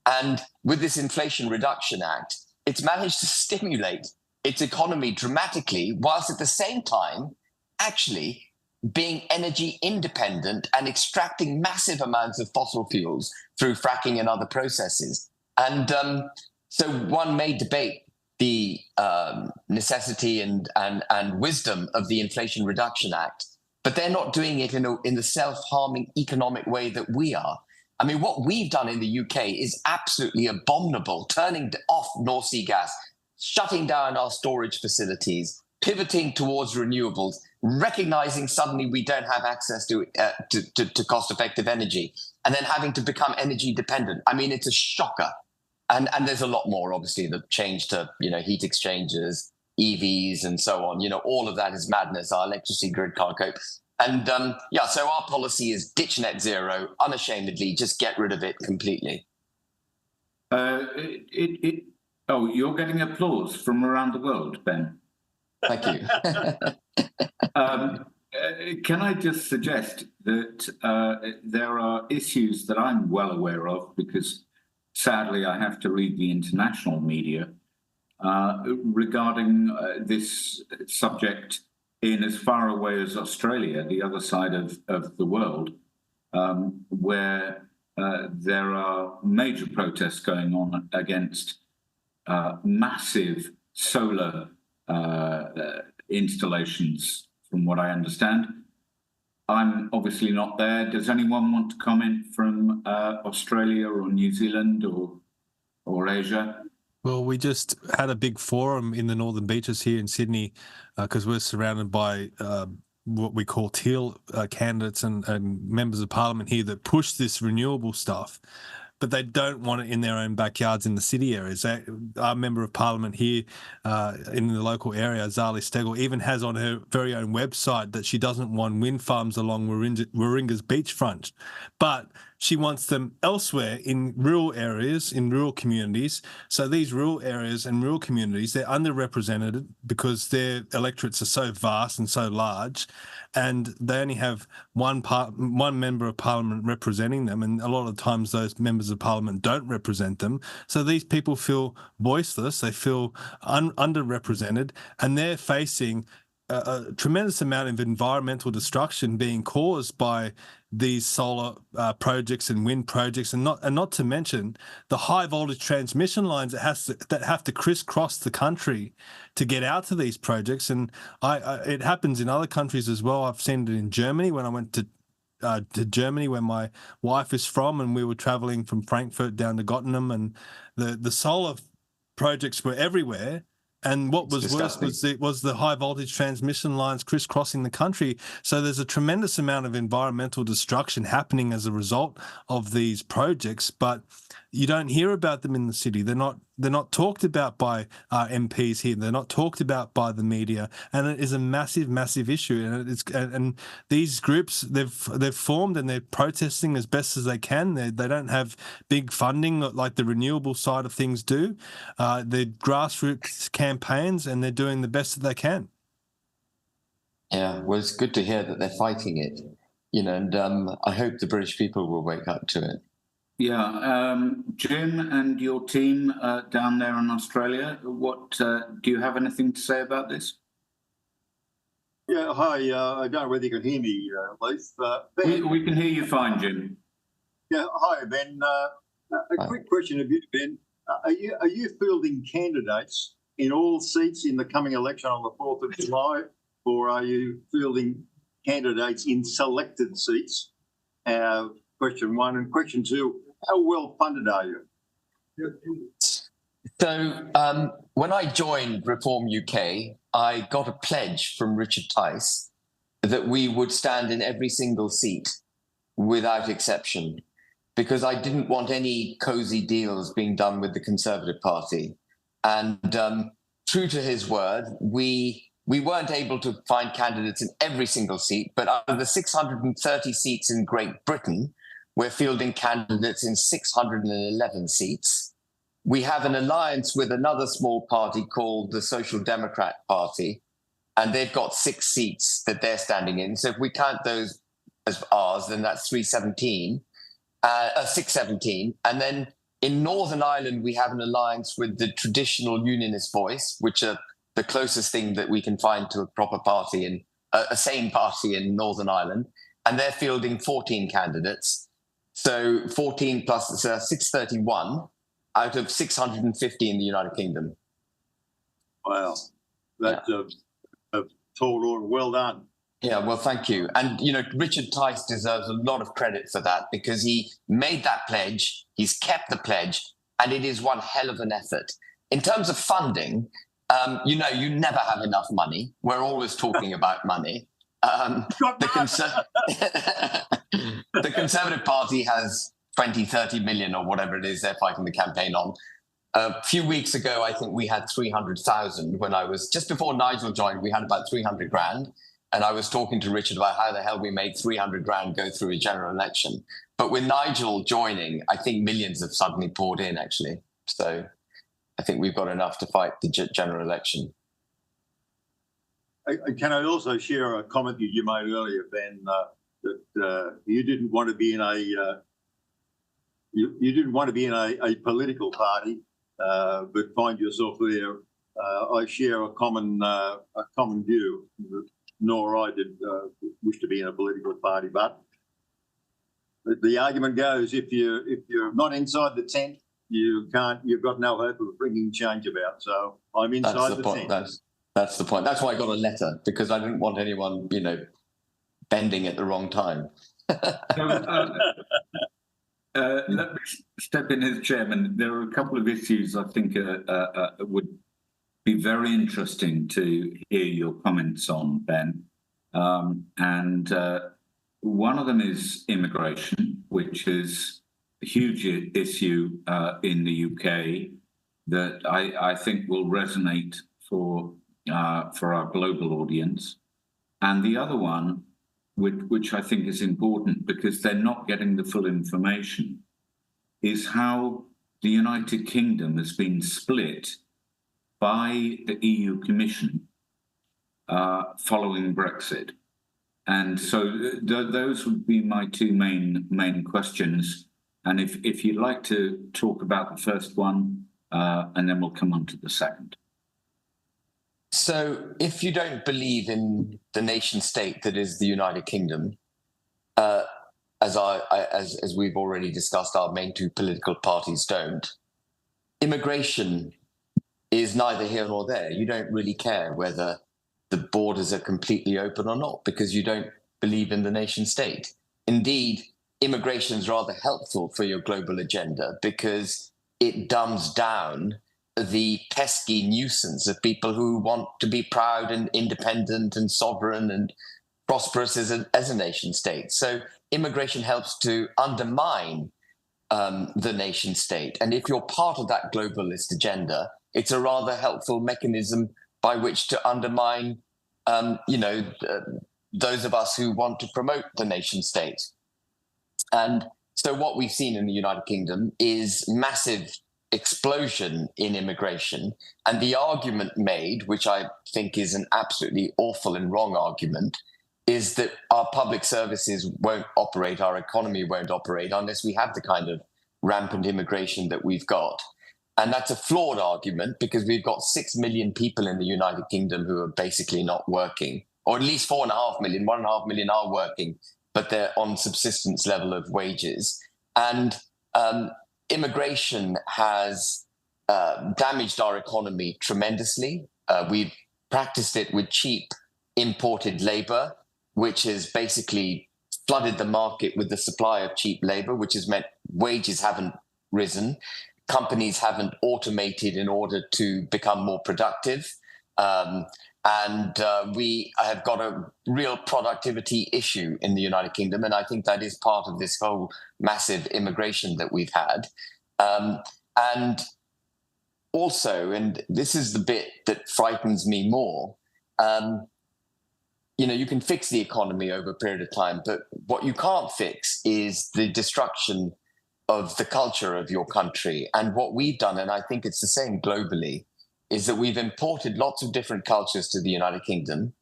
S2: And with this Inflation Reduction Act, it's managed to stimulate its economy dramatically, whilst at the same time actually being energy independent and extracting massive amounts of fossil fuels through fracking and other processes. And So one may debate the necessity and wisdom of the Inflation Reduction Act, but they're not doing it in the self-harming economic way that we are. I mean, what we've done in the UK is absolutely abominable, turning off North Sea gas, shutting down our storage facilities, pivoting towards renewables, recognizing suddenly we don't have access to cost-effective energy, and then having to become energy dependent. I mean, it's a shocker. And there's a lot more, obviously, the change to, heat exchangers, EVs, and so on. All of that is madness. Our electricity grid can't cope. And so our policy is ditch net zero, unashamedly, just get rid of it completely.
S1: You're getting applause from around the world, Ben.
S2: Thank you.
S1: Can I just suggest that there are issues that I'm well aware of, because sadly I have to read the international media regarding this subject in as far away as Australia, the other side of the world, where there are major protests going on against massive solar installations, from what I understand. I'm obviously not there. Does anyone want to comment from Australia or New Zealand or Asia?
S6: Well, we just had a big forum in the Northern Beaches here in Sydney, because we're surrounded by what we call teal candidates and members of parliament here that push this renewable stuff, but they don't want it in their own backyards in the city areas. Our member of parliament here in the local area, Zali Steggall, even has on her very own website that she doesn't want wind farms along Warringa's beachfront, but she wants them elsewhere in rural areas, in rural communities. So these rural areas and rural communities, they're underrepresented because their electorates are so vast and so large, and they only have one member of parliament representing them, and a lot of times those members of parliament don't represent them. So these people feel voiceless, they feel underrepresented, and they're facing a tremendous amount of environmental destruction being caused by these solar projects and wind projects, and not to mention the high voltage transmission lines that have to crisscross the country to get out to these projects. And it happens in other countries as well. I've seen it in Germany when I went to Germany, where my wife is from, and we were traveling from Frankfurt down to Gottenham, and the solar projects were everywhere. And what was worse was the high voltage transmission lines crisscrossing the country. So there's a tremendous amount of environmental destruction happening as a result of these projects, but you don't hear about them in the city. They're not talked about by our MPs here. They're not talked about by the media, and it is a massive, massive issue. And these groups, they've formed and they're protesting as best as they can. They don't have big funding like the renewable side of things do. They're grassroots campaigns, and they're doing the best that they can.
S2: Yeah, well, it's good to hear that they're fighting it, and I hope the British people will wake up to it.
S1: Yeah, Jim and your team down there in Australia, what do you have anything to say about this?
S9: Yeah, hi. I don't know whether you can hear me, Leith. Ben,
S1: we can hear you fine, Jim.
S9: Yeah, hi, Ben. A quick question of you, Ben. Are you fielding candidates in all seats in the coming election on the 4th of July, or are you fielding candidates in selected seats? Question one. And question two, how well funded are you?
S2: So when I joined Reform UK, I got a pledge from Richard Tice that we would stand in every single seat without exception, because I didn't want any cosy deals being done with the Conservative Party. And true to his word, we weren't able to find candidates in every single seat, but out of the 630 seats in Great Britain, we're fielding candidates in 611 seats. We have an alliance with another small party called the Social Democrat Party, and they've got 6 seats that they're standing in. So if we count those as ours, then that's 617. And then in Northern Ireland, we have an alliance with the traditional Unionist Voice, which are the closest thing that we can find to a proper party, in a sane party in Northern Ireland. And they're fielding 14 candidates. So 14 plus 631. out of 650 in the United Kingdom.
S9: Wow, that's a tall order. Well done.
S2: Yeah, well, thank you. And, you know, Richard Tice deserves a lot of credit for that because he made that pledge, he's kept the pledge, and it is one hell of an effort. In terms of funding, you know, you never have enough money. We're always talking about money. The Conservative Party has 20, 30 million or whatever it is they're fighting the campaign on. A few weeks ago, I think we had 300,000 when I was, just before Nigel joined, we had about 300 grand. And I was talking to Richard about how the hell we made 300 grand go through a general election. But with Nigel joining, I think millions have suddenly poured in, actually. So I think we've got enough to fight the general election.
S9: Can I also share a comment that you made earlier, Ben, that you didn't want to be in a you didn't want to be in a political party, but find yourself there. I share a common view. Nor I did wish to be in a political party, but the argument goes: if you're not inside the tent, you've got no hope of bringing change about. So I'm inside the tent.
S2: That's the point. That's why I got a letter, because I didn't want anyone, you know, bending at the wrong time.
S1: Let me step in as chairman. There are a couple of issues I think would be very interesting to hear your comments on, Ben. And one of them is immigration, which is a huge issue in the UK that I think will resonate for our global audience. And the other one, which I think is important because they're not getting the full information, is how the United Kingdom has been split by the EU Commission following Brexit. And so those would be my two main questions. And if you'd like to talk about the first one, and then we'll come on to the second.
S2: So if you don't believe in the nation state that is the United Kingdom, as we've already discussed, our main two political parties don't, immigration is neither here nor there. You don't really care whether the borders are completely open or not because you don't believe in the nation state. Indeed, immigration is rather helpful for your global agenda because it dumbs down the pesky nuisance of people who want to be proud and independent and sovereign and prosperous as a nation state. So immigration helps to undermine the nation state. And if you're part of that globalist agenda, it's a rather helpful mechanism by which to undermine, those of us who want to promote the nation state. And so what we've seen in the United Kingdom is massive explosion in immigration. And the argument made, which I think is an absolutely awful and wrong argument, is that our public services won't operate, our economy won't operate unless we have the kind of rampant immigration that we've got. And that's a flawed argument because we've got 6 million people in the United Kingdom who are basically not working, or at least 4.5 million, 1.5 million are working, but they're on subsistence level of wages. And immigration has damaged our economy tremendously. We've practiced it with cheap imported labor, which has basically flooded the market with the supply of cheap labor, which has meant wages haven't risen. Companies haven't automated in order to become more productive. And we have got a real productivity issue in the United Kingdom. And I think that is part of this whole massive immigration that we've had. And also, and this is the bit that frightens me more, you can fix the economy over a period of time, but what you can't fix is the destruction of the culture of your country. And what we've done, and I think it's the same globally, is that we've imported lots of different cultures to the United Kingdom.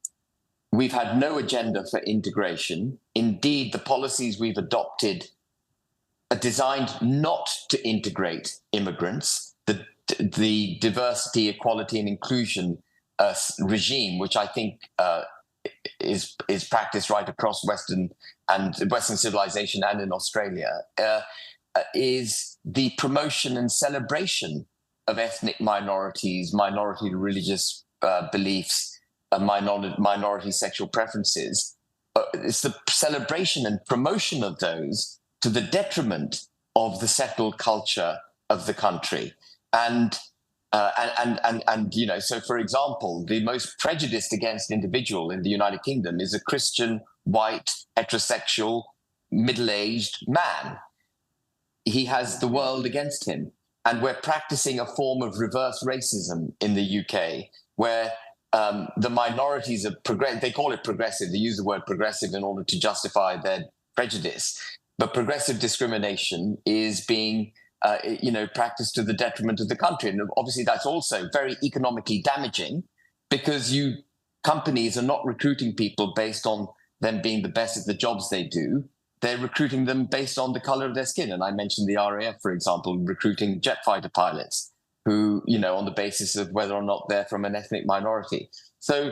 S2: We've had no agenda for integration. Indeed, the policies we've adopted are designed not to integrate immigrants. The diversity, equality, and inclusion regime, which I think is practiced right across Western civilization and in Australia, is the promotion and celebration of ethnic minorities, minority religious beliefs, minority sexual preferences. It's the celebration and promotion of those to the detriment of the settled culture of the country. And so, for example, the most prejudiced against individual in the United Kingdom is a Christian, white, heterosexual, middle-aged man. He has the world against him. And we're practicing a form of reverse racism in the UK, where the minorities are they call it progressive. They use the word progressive in order to justify their prejudice. But progressive discrimination is being practiced to the detriment of the country. And obviously that's also very economically damaging, because companies are not recruiting people based on them being the best at the jobs they do. They're recruiting them based on the color of their skin. And I mentioned the RAF, for example, recruiting jet fighter pilots who, on the basis of whether or not they're from an ethnic minority. So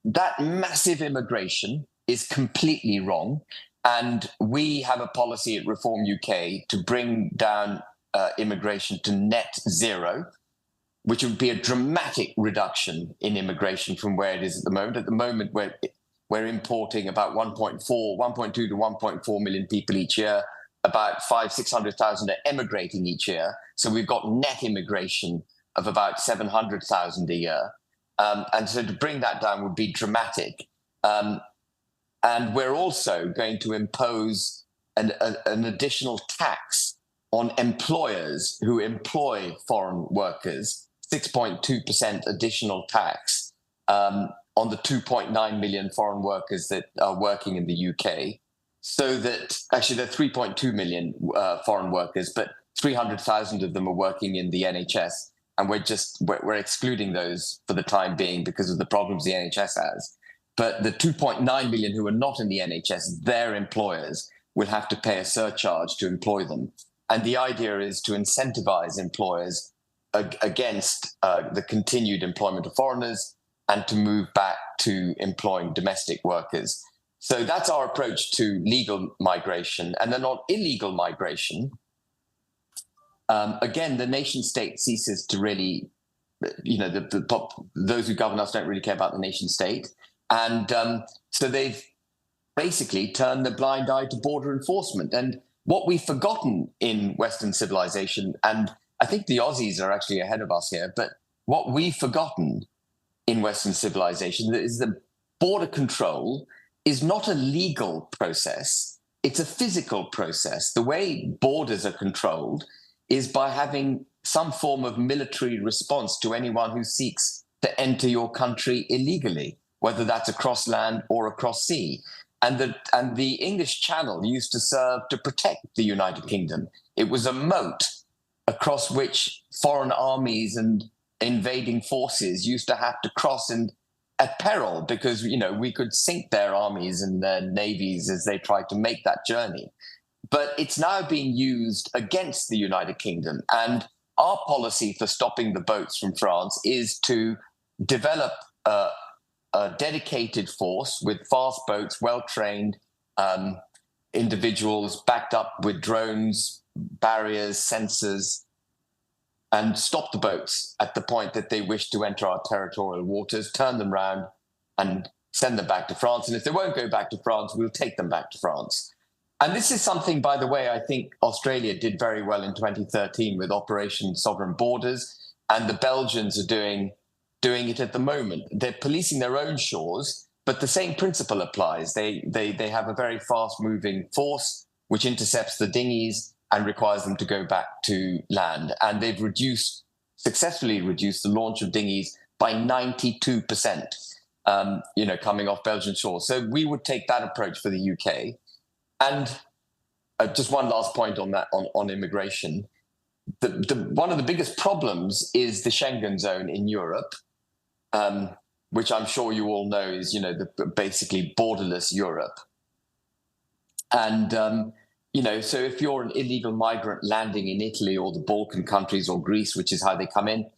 S2: that massive immigration is completely wrong. And we have a policy at Reform UK to bring down immigration to net zero, which would be a dramatic reduction in immigration from where it is at the moment. At the moment, we're importing about 1.2 to 1.4 million people each year. About 500,000-600,000 are emigrating each year. So we've got net immigration of about 700,000 a year. And so to bring that down would be dramatic. And we're also going to impose an additional tax on employers who employ foreign workers, 6.2% additional tax on the 2.9 million foreign workers that are working in the UK. So that actually there are 3.2 million foreign workers, but 300,000 of them are working in the NHS. And we're excluding those for the time being because of the problems the NHS has. But the 2.9 million who are not in the NHS, their employers will have to pay a surcharge to employ them. And the idea is to incentivize employers against the continued employment of foreigners and to move back to employing domestic workers. So that's our approach to legal migration. And then on illegal migration, again, the nation state ceases to really, those who govern us don't really care about the nation state. And so they've basically turned the blind eye to border enforcement. And what we've forgotten in Western civilization, and I think the Aussies are actually ahead of us here, but what we've forgotten in Western civilization is that border control is not a legal process, it's a physical process. The way borders are controlled is by having some form of military response to anyone who seeks to enter your country illegally, whether that's across land or across sea. And the English Channel used to serve to protect the United Kingdom. It was a moat across which foreign armies and invading forces used to have to cross, and at peril, because we could sink their armies and their navies as they tried to make that journey. But it's now being used against the United Kingdom. And our policy for stopping the boats from France is to develop a dedicated force with fast boats, well-trained individuals backed up with drones, barriers, sensors, and stop the boats at the point that they wish to enter our territorial waters, turn them round and send them back to France. And if they won't go back to France, we'll take them back to France. And this is something, by the way, I think Australia did very well in 2013 with Operation Sovereign Borders, and the Belgians are doing it at the moment. They're policing their own shores, but the same principle applies. They have a very fast-moving force which intercepts the dinghies and requires them to go back to land. And they've successfully reduced the launch of dinghies by 92%, coming off Belgian shores. So we would take that approach for the UK. And just one last point on that, on immigration. One of the biggest problems is the Schengen zone in Europe, which I'm sure you all know is, basically borderless Europe. And, so if you're an illegal migrant landing in Italy or the Balkan countries or Greece, which is how they come in,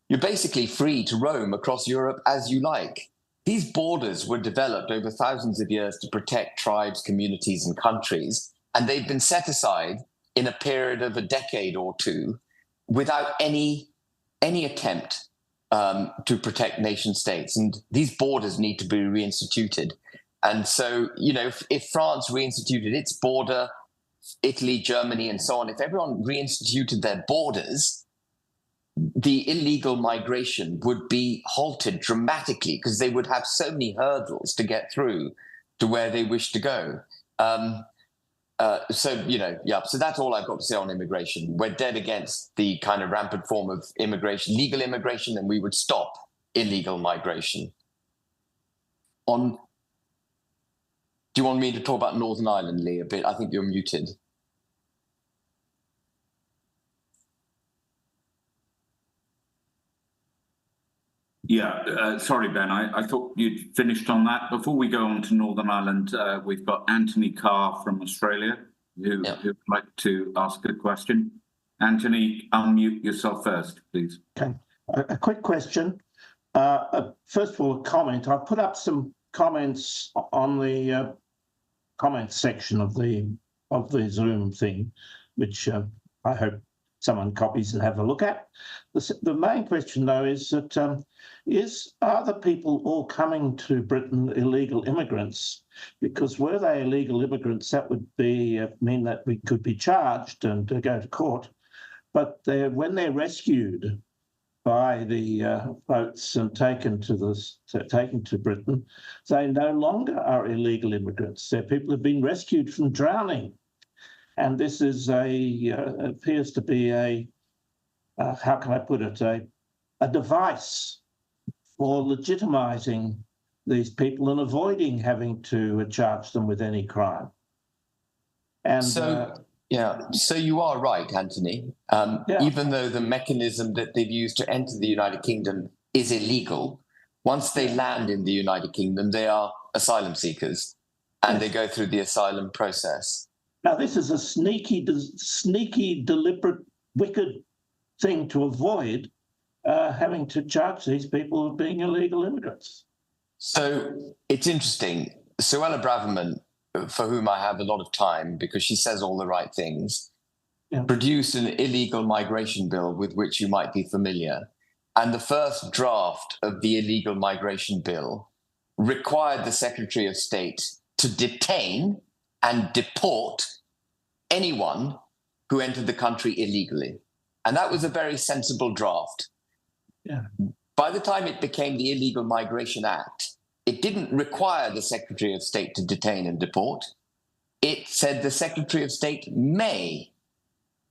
S2: you're basically free to roam across Europe as you like. These borders were developed over thousands of years to protect tribes, communities, and countries, and they've been set aside in a period of a decade or two without any attempt to protect nation states. And these borders need to be reinstituted. And so, if France reinstituted its border, Italy, Germany, and so on, if everyone reinstituted their borders, the illegal migration would be halted dramatically because they would have so many hurdles to get through to where they wish to go. So that's all I've got to say on immigration. We're dead against the kind of rampant form of immigration, legal immigration, and we would stop illegal migration. Do you want me to talk about Northern Ireland, Lee, a bit? I think you're muted.
S1: Yeah, sorry, Ben. I thought you'd finished on that. Before we go on to Northern Ireland, we've got Anthony Carr from Australia who'd like to ask a question. Anthony, unmute yourself first, please.
S10: Okay. A quick question. First of all, a comment. I've put up some comments on the comments section of the Zoom thing, which I hope someone copies and have a look at. The main question, though, is that are the people all coming to Britain illegal immigrants? Because were they illegal immigrants, that would be mean that we could be charged and go to court. But when they're rescued by the boats and taken to Britain, they no longer are illegal immigrants. They're people who've been rescued from drowning. And this is appears to be how can I put it, a device for legitimising these people and avoiding having to charge them with any crime. And
S2: so you are right, Anthony. Even though the mechanism that they've used to enter the United Kingdom is illegal, once they land in the United Kingdom, they are asylum seekers and they go through the asylum process.
S10: Now, this is a sneaky, deliberate, wicked thing to avoid having to charge these people with being illegal immigrants.
S2: So it's interesting. Suella Braverman, for whom I have a lot of time because she says all the right things, produced an illegal migration bill with which you might be familiar. And the first draft of the illegal migration bill required the Secretary of State to detain and deport anyone who entered the country illegally. And that was a very sensible draft.
S10: Yeah.
S2: By the time it became the Illegal Migration Act, it didn't require the Secretary of State to detain and deport. It said the Secretary of State may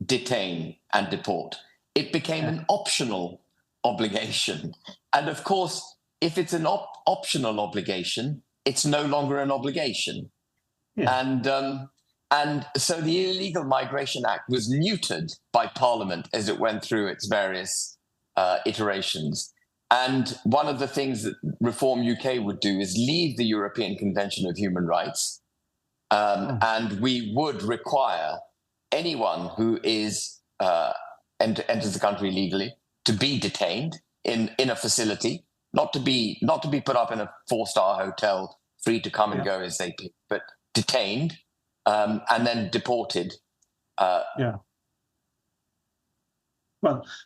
S2: detain and deport. It became an optional obligation. And of course, if it's an optional obligation, it's no longer an obligation. Yeah. And so the Illegal Migration Act was neutered by Parliament as it went through its various iterations. And one of the things that Reform UK would do is leave the European Convention of Human Rights. And we would require anyone who is enters the country legally to be detained in a facility, not to be put up in a 4-star hotel, free to come and go as they please, but detained and then deported.
S10: Well,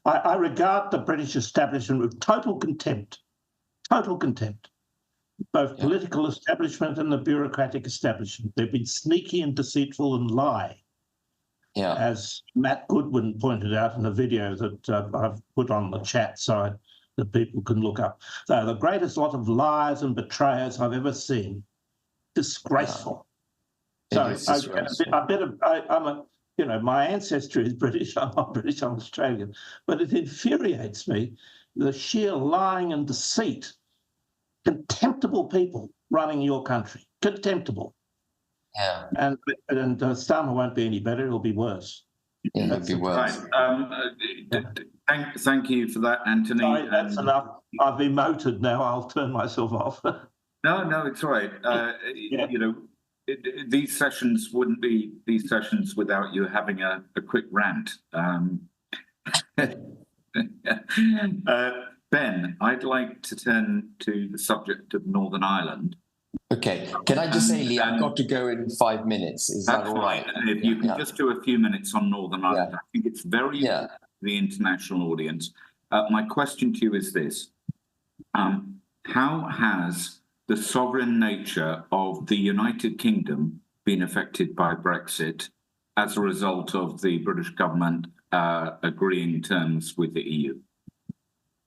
S10: I regard the British establishment with total contempt, both political establishment and the bureaucratic establishment. They've been sneaky and deceitful and lie. Yeah. As Matt Goodwin pointed out in a video that I've put on the chat side that people can look up. They're the greatest lot of liars and betrayers I've ever seen. Disgraceful. Yeah. My ancestry is British. I'm not British, I'm Australian. But it infuriates me, the sheer lying and deceit. Contemptible people running your country. Contemptible.
S2: Yeah.
S10: And Starmer won't be any better, it'll be worse.
S2: Yeah, it'll be worse.
S1: Right. Thank you for that, Anthony.
S10: Sorry, that's enough. I've emoted now. I'll turn myself off.
S1: No, it's all right. These sessions wouldn't be these sessions without you having a quick rant. Ben, I'd like to turn to the subject of Northern Ireland.
S2: Okay. Can I just say, Lee, I've got to go in 5 minutes. Is that
S1: That's
S2: all right?
S1: fine. If you can
S2: Yeah.
S1: just do a few minutes on Northern Ireland, I think it's very
S2: Yeah.
S1: important to the international audience. My question to you is this. How has the sovereign nature of the United Kingdom been affected by Brexit as a result of the British government agreeing terms with the EU?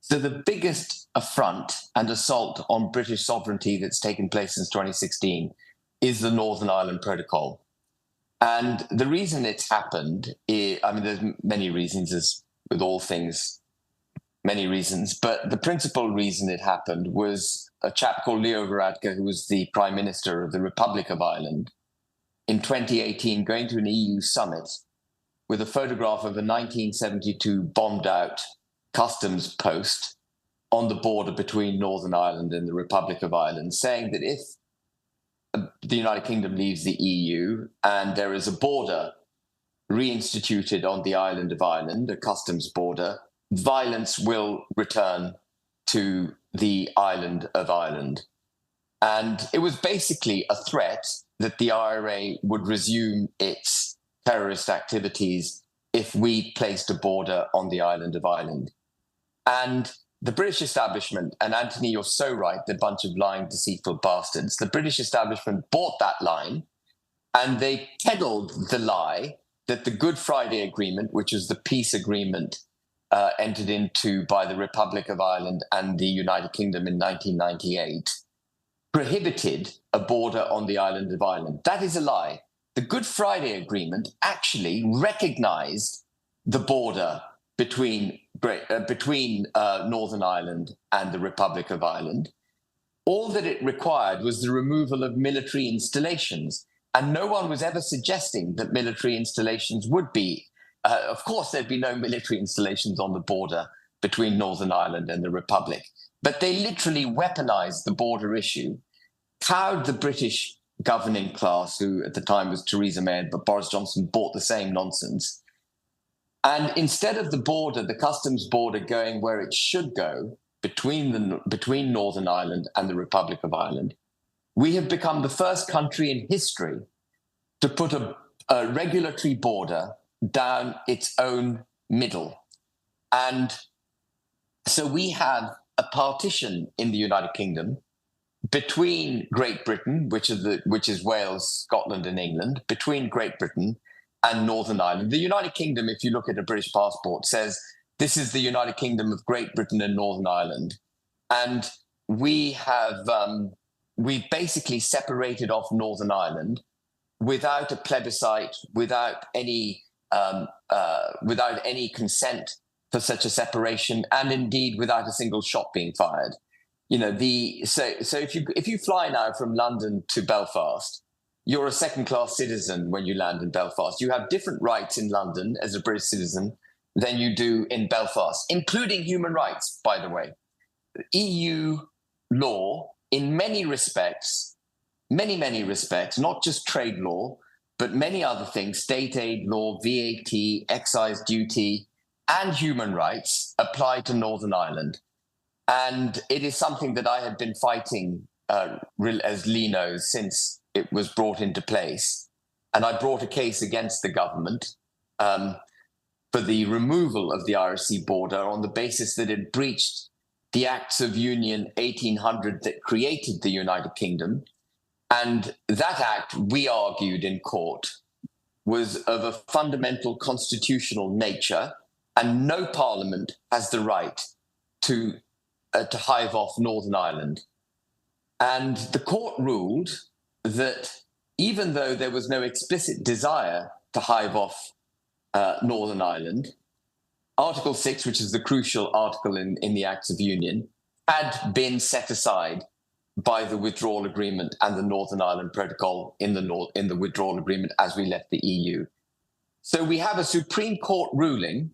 S2: So the biggest affront and assault on British sovereignty that's taken place since 2016 is the Northern Ireland Protocol. And the reason it's happened, there's many reasons, as with all things, many reasons, but the principal reason it happened was a chap called Leo Varadkar, who was the Prime Minister of the Republic of Ireland, in 2018 going to an EU summit with a photograph of a 1972 bombed out customs post on the border between Northern Ireland and the Republic of Ireland, saying that if the United Kingdom leaves the EU and there is a border reinstituted on the island of Ireland, a customs border, violence will return to the island of Ireland. And it was basically a threat that the IRA would resume its terrorist activities if we placed a border on the island of Ireland. And the British establishment, and Anthony, you're so right, the bunch of lying, deceitful bastards, the British establishment bought that line and they peddled the lie that the Good Friday Agreement, which was the peace agreement entered into by the Republic of Ireland and the United Kingdom in 1998, prohibited a border on the island of Ireland. That is a lie. The Good Friday Agreement actually recognized the border between Northern Ireland and the Republic of Ireland. All that it required was the removal of military installations. And no one was ever suggesting that military installations would be. Of course, there'd be no military installations on the border between Northern Ireland and the Republic. But they literally weaponized the border issue, cowed the British governing class, who at the time was Theresa May, but Boris Johnson bought the same nonsense. And instead of the border, the customs border going where it should go between Northern Ireland and the Republic of Ireland, we have become the first country in history to put a regulatory border down its own middle. And so we have a partition in the United Kingdom between Great Britain, which is Wales, Scotland, and England, between Great Britain and Northern Ireland. The United Kingdom, if you look at a British passport, says this is the United Kingdom of Great Britain and Northern Ireland. And we have basically separated off Northern Ireland without a plebiscite, without any consent for such a separation, and indeed without a single shot being fired. So if you fly now from London to Belfast, you're a second-class citizen when you land in Belfast. You have different rights in London as a British citizen than you do in Belfast, including human rights, by the way. EU law, in many respects, many respects, not just trade law, but many other things, state aid law, VAT, excise duty, and human rights apply to Northern Ireland. And it is something that I have been fighting, as Lee knows, since it was brought into place. And I brought a case against the government for the removal of the IRC border on the basis that it breached the Acts of Union 1800 that created the United Kingdom. And that act, we argued in court, was of a fundamental constitutional nature, and no parliament has the right to hive off Northern Ireland. And the court ruled that even though there was no explicit desire to hive off Northern Ireland, Article 6, which is the crucial article in the Acts of Union, had been set aside by the withdrawal agreement and the Northern Ireland Protocol in the withdrawal agreement as we left the EU. So we have a Supreme Court ruling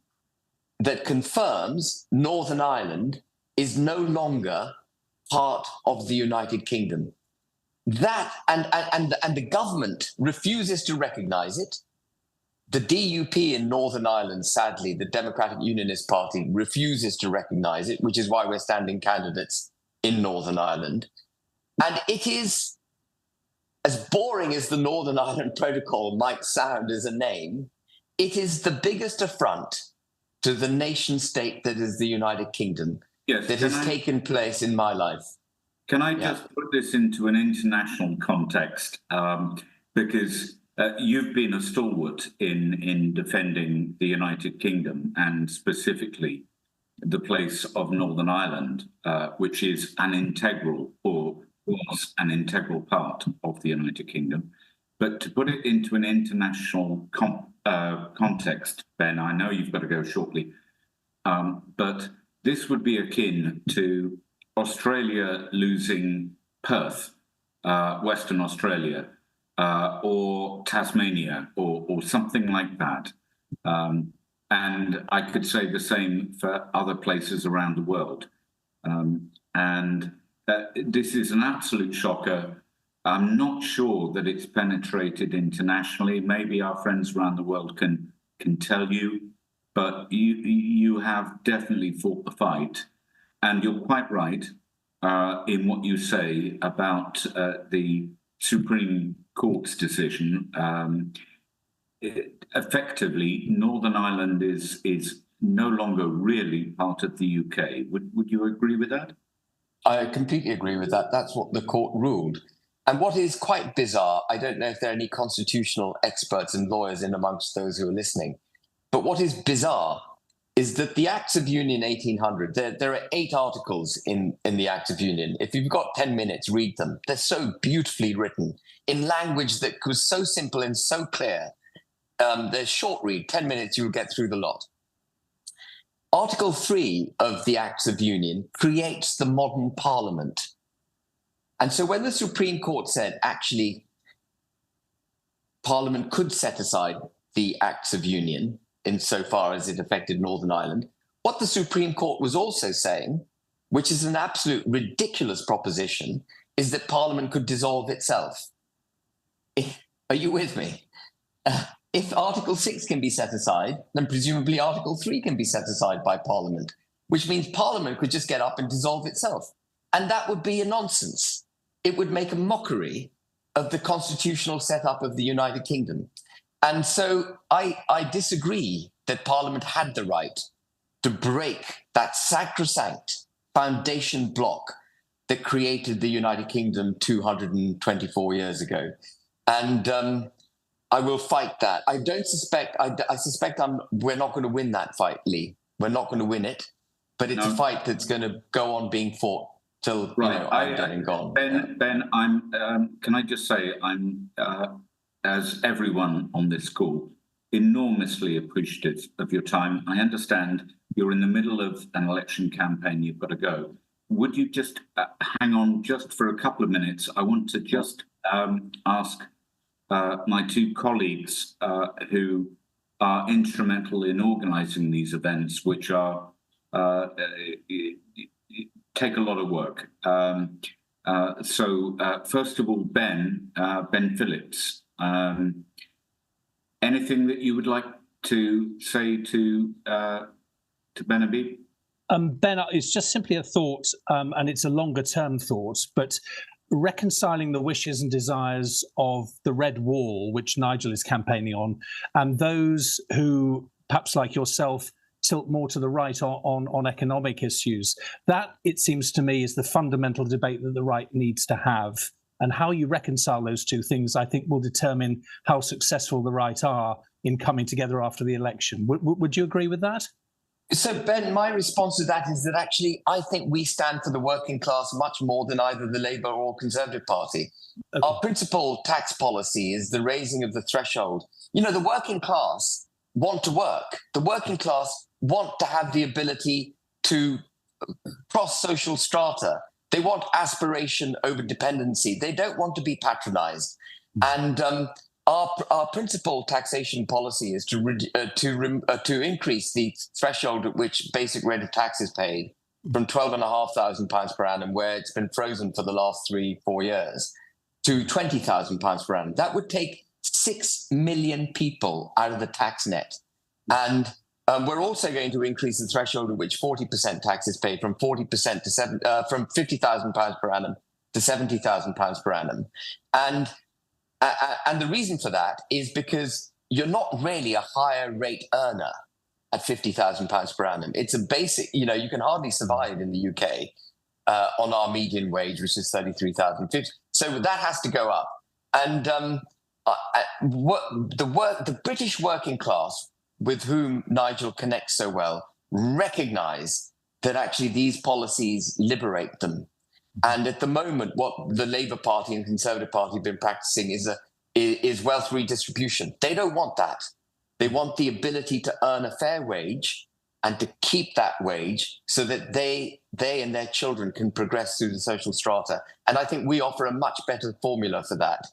S2: that confirms Northern Ireland is no longer part of the United Kingdom. That and the government refuses to recognize it. The DUP in Northern Ireland, sadly, the Democratic Unionist Party, refuses to recognize it, which is why we're standing candidates in Northern Ireland. And it is as boring as the Northern Ireland Protocol might sound as a name, it is the biggest affront to the nation state that is the United Kingdom that has taken place in my life.
S1: Can I just put this into an international context? Because you've been a stalwart in defending the United Kingdom, and specifically the place of Northern Ireland, which is an integral, or was an integral part of the United Kingdom. But to put it into an international context, Ben, I know you've got to go shortly, but this would be akin to Australia losing Perth, Western Australia, or Tasmania, or something like that. And I could say the same for other places around the world. This is an absolute shocker. I'm not sure that it's penetrated internationally. Maybe our friends around the world can tell you, but you have definitely fought the fight. And you're quite right in what you say about the Supreme Court's decision. Effectively, Northern Ireland is no longer really part of the UK. Would you agree with that?
S2: I completely agree with that. That's what the court ruled. And what is quite bizarre, I don't know if there are any constitutional experts and lawyers in amongst those who are listening, but what is bizarre is that the Acts of Union 1800, there are 8 articles in the Acts of Union. If you've got 10 minutes, read them. They're so beautifully written in language that was so simple and so clear. They're short read, 10 minutes, you'll get through the lot. Article 3 of the Acts of Union creates the modern parliament. And so when the Supreme Court said, actually, Parliament could set aside the Acts of Union insofar as it affected Northern Ireland, what the Supreme Court was also saying, which is an absolute ridiculous proposition, is that Parliament could dissolve itself. Are you with me? If Article 6 can be set aside, then presumably Article 3 can be set aside by Parliament, which means Parliament could just get up and dissolve itself. And that would be a nonsense. It would make a mockery of the constitutional setup of the United Kingdom. And so I disagree that Parliament had the right to break that sacrosanct foundation block that created the United Kingdom 224 years ago. And I will fight that. I suspect we're not going to win that fight, Lee. We're not going to win it, but it's a fight that's going to go on being fought till I'm dead and gone.
S1: Ben, I'm. Can I just say I'm, as everyone on this call, enormously appreciative of your time. I understand you're in the middle of an election campaign. You've got to go. Would you just hang on just for a couple of minutes? I want to just ask my 2 colleagues who are instrumental in organising these events, which are take a lot of work. So first of all, Ben Phillips, anything that you would like to say to Ben Habib?
S11: Ben, it's just simply a thought, and it's a longer term thought, but reconciling the wishes and desires of the Red Wall, which Nigel is campaigning on, and those who, perhaps like yourself, tilt more to the right on economic issues. That, it seems to me, is the fundamental debate that the right needs to have. And how you reconcile those two things, I think, will determine how successful the right are in coming together after the election. Would you agree with that?
S2: So, Ben, my response to that is that actually I think we stand for the working class much more than either the Labour or Conservative Party. Okay. Our principal tax policy is the raising of the threshold. You know, the working class want to work. The working class want to have the ability to cross social strata. They want aspiration over dependency. They don't want to be patronized. And our principal taxation policy is to increase the threshold at which basic rate of tax is paid from £12,500 per annum, where it's been frozen for the last 3-4 years, to £20,000 per annum. That would take 6 million people out of the tax net. And we're also going to increase the threshold at which 40% tax is paid from 40% to from £50,000 per annum to £70,000 per annum. And And the reason for that is because you're not really a higher rate earner at £50,000 per annum. It's a basic, you can hardly survive in the UK on our median wage, which is 33,050. So that has to go up. And the British working class, with whom Nigel connects so well, recognize that actually these policies liberate them. And at the moment, what the Labour Party and Conservative Party have been practicing is wealth redistribution. They don't want that. They want the ability to earn a fair wage and to keep that wage so that they and their children can progress through the social strata. And I think we offer a much better formula for that.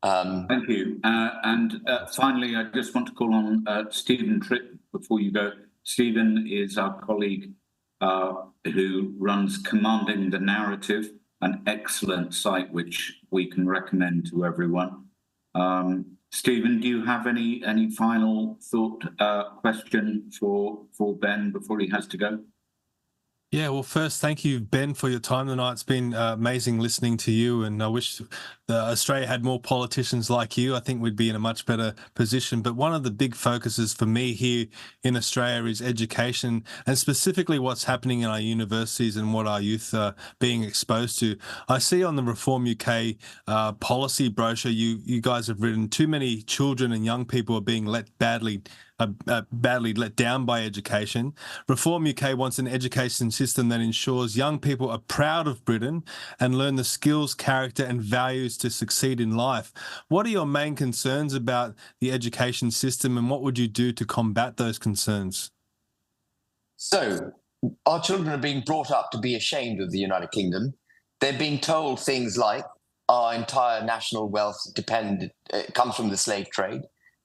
S1: Thank you. And finally, I just want to call on Stephen Tripp before you go. Stephen is our colleague who runs Commanding the Narrative, an excellent site which we can recommend to everyone. Stephen, do you have any final thought, question for Ben before he has to go?
S6: Yeah, well, first, thank you, Ben, for your time tonight. It's been amazing listening to you, and I wish Australia had more politicians like you. I think we'd be in a much better position. But one of the big focuses for me here in Australia is education, and specifically what's happening in our universities and what our youth are being exposed to. I see on the Reform UK policy brochure, you guys have written too many children and young people are being badly let down by education. Reform UK wants an education system that ensures young people are proud of Britain and learn the skills, character and values to succeed in life. What are your main concerns about the education system, and what would you do to combat those concerns?
S2: So our children are being brought up to be ashamed of the United Kingdom. They're being told things like our entire national wealth comes from the slave trade,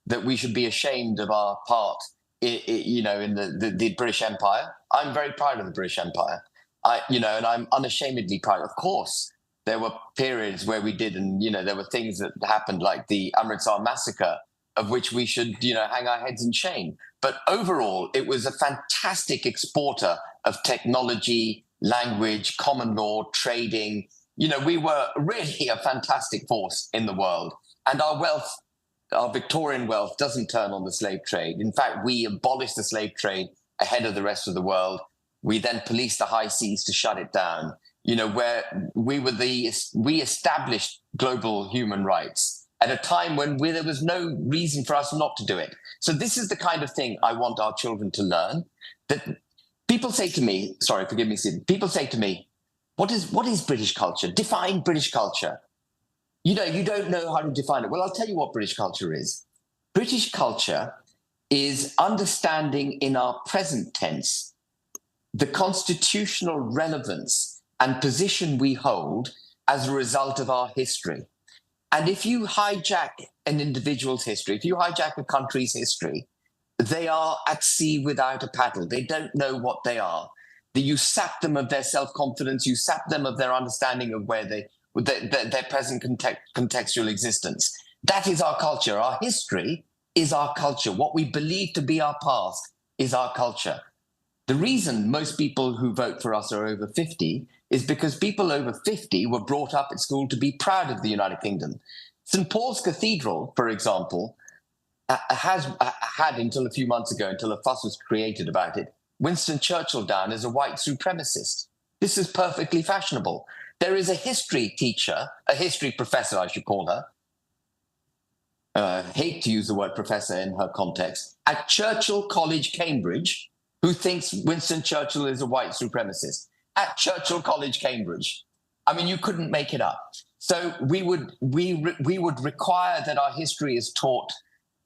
S2: that we should be ashamed of our part, in the British Empire. I'm very proud of the British Empire, and I'm unashamedly proud. Of course, there were periods where we did, and there were things that happened, like the Amritsar massacre, of which we should, hang our heads in shame. But overall, it was a fantastic exporter of technology, language, common law, trading. We were really a fantastic force in the world, and our Victorian wealth doesn't turn on the slave trade. In fact, we abolished the slave trade ahead of the rest of the world. We then policed the high seas to shut it down, where we established global human rights at a time when there was no reason for us not to do it. So this is the kind of thing I want our children to learn. That people say to me, sorry, forgive me, Stephen, people say to me, what is British culture? Define British culture. You don't know how to define it. Well, I'll tell you what British culture is. British culture is understanding in our present tense the constitutional relevance and position we hold as a result of our history. And if you hijack an individual's history, if you hijack a country's history, they are at sea without a paddle. They don't know what they are. You sap them of their self-confidence, you sap them of their understanding of where their present contextual existence. That is our culture. Our history is our culture. What we believe to be our past is our culture. The reason most people who vote for us are over 50 is because people over 50 were brought up at school to be proud of the United Kingdom. St. Paul's Cathedral, for example, has had until a few months ago, until a fuss was created about it, Winston Churchill down as a white supremacist. This is perfectly fashionable. There is a history teacher, a history professor, I should call her, hate to use the word professor in her context, at Churchill College, Cambridge, who thinks Winston Churchill is a white supremacist. At Churchill College, Cambridge. I mean, you couldn't make it up. So we would require that our history is taught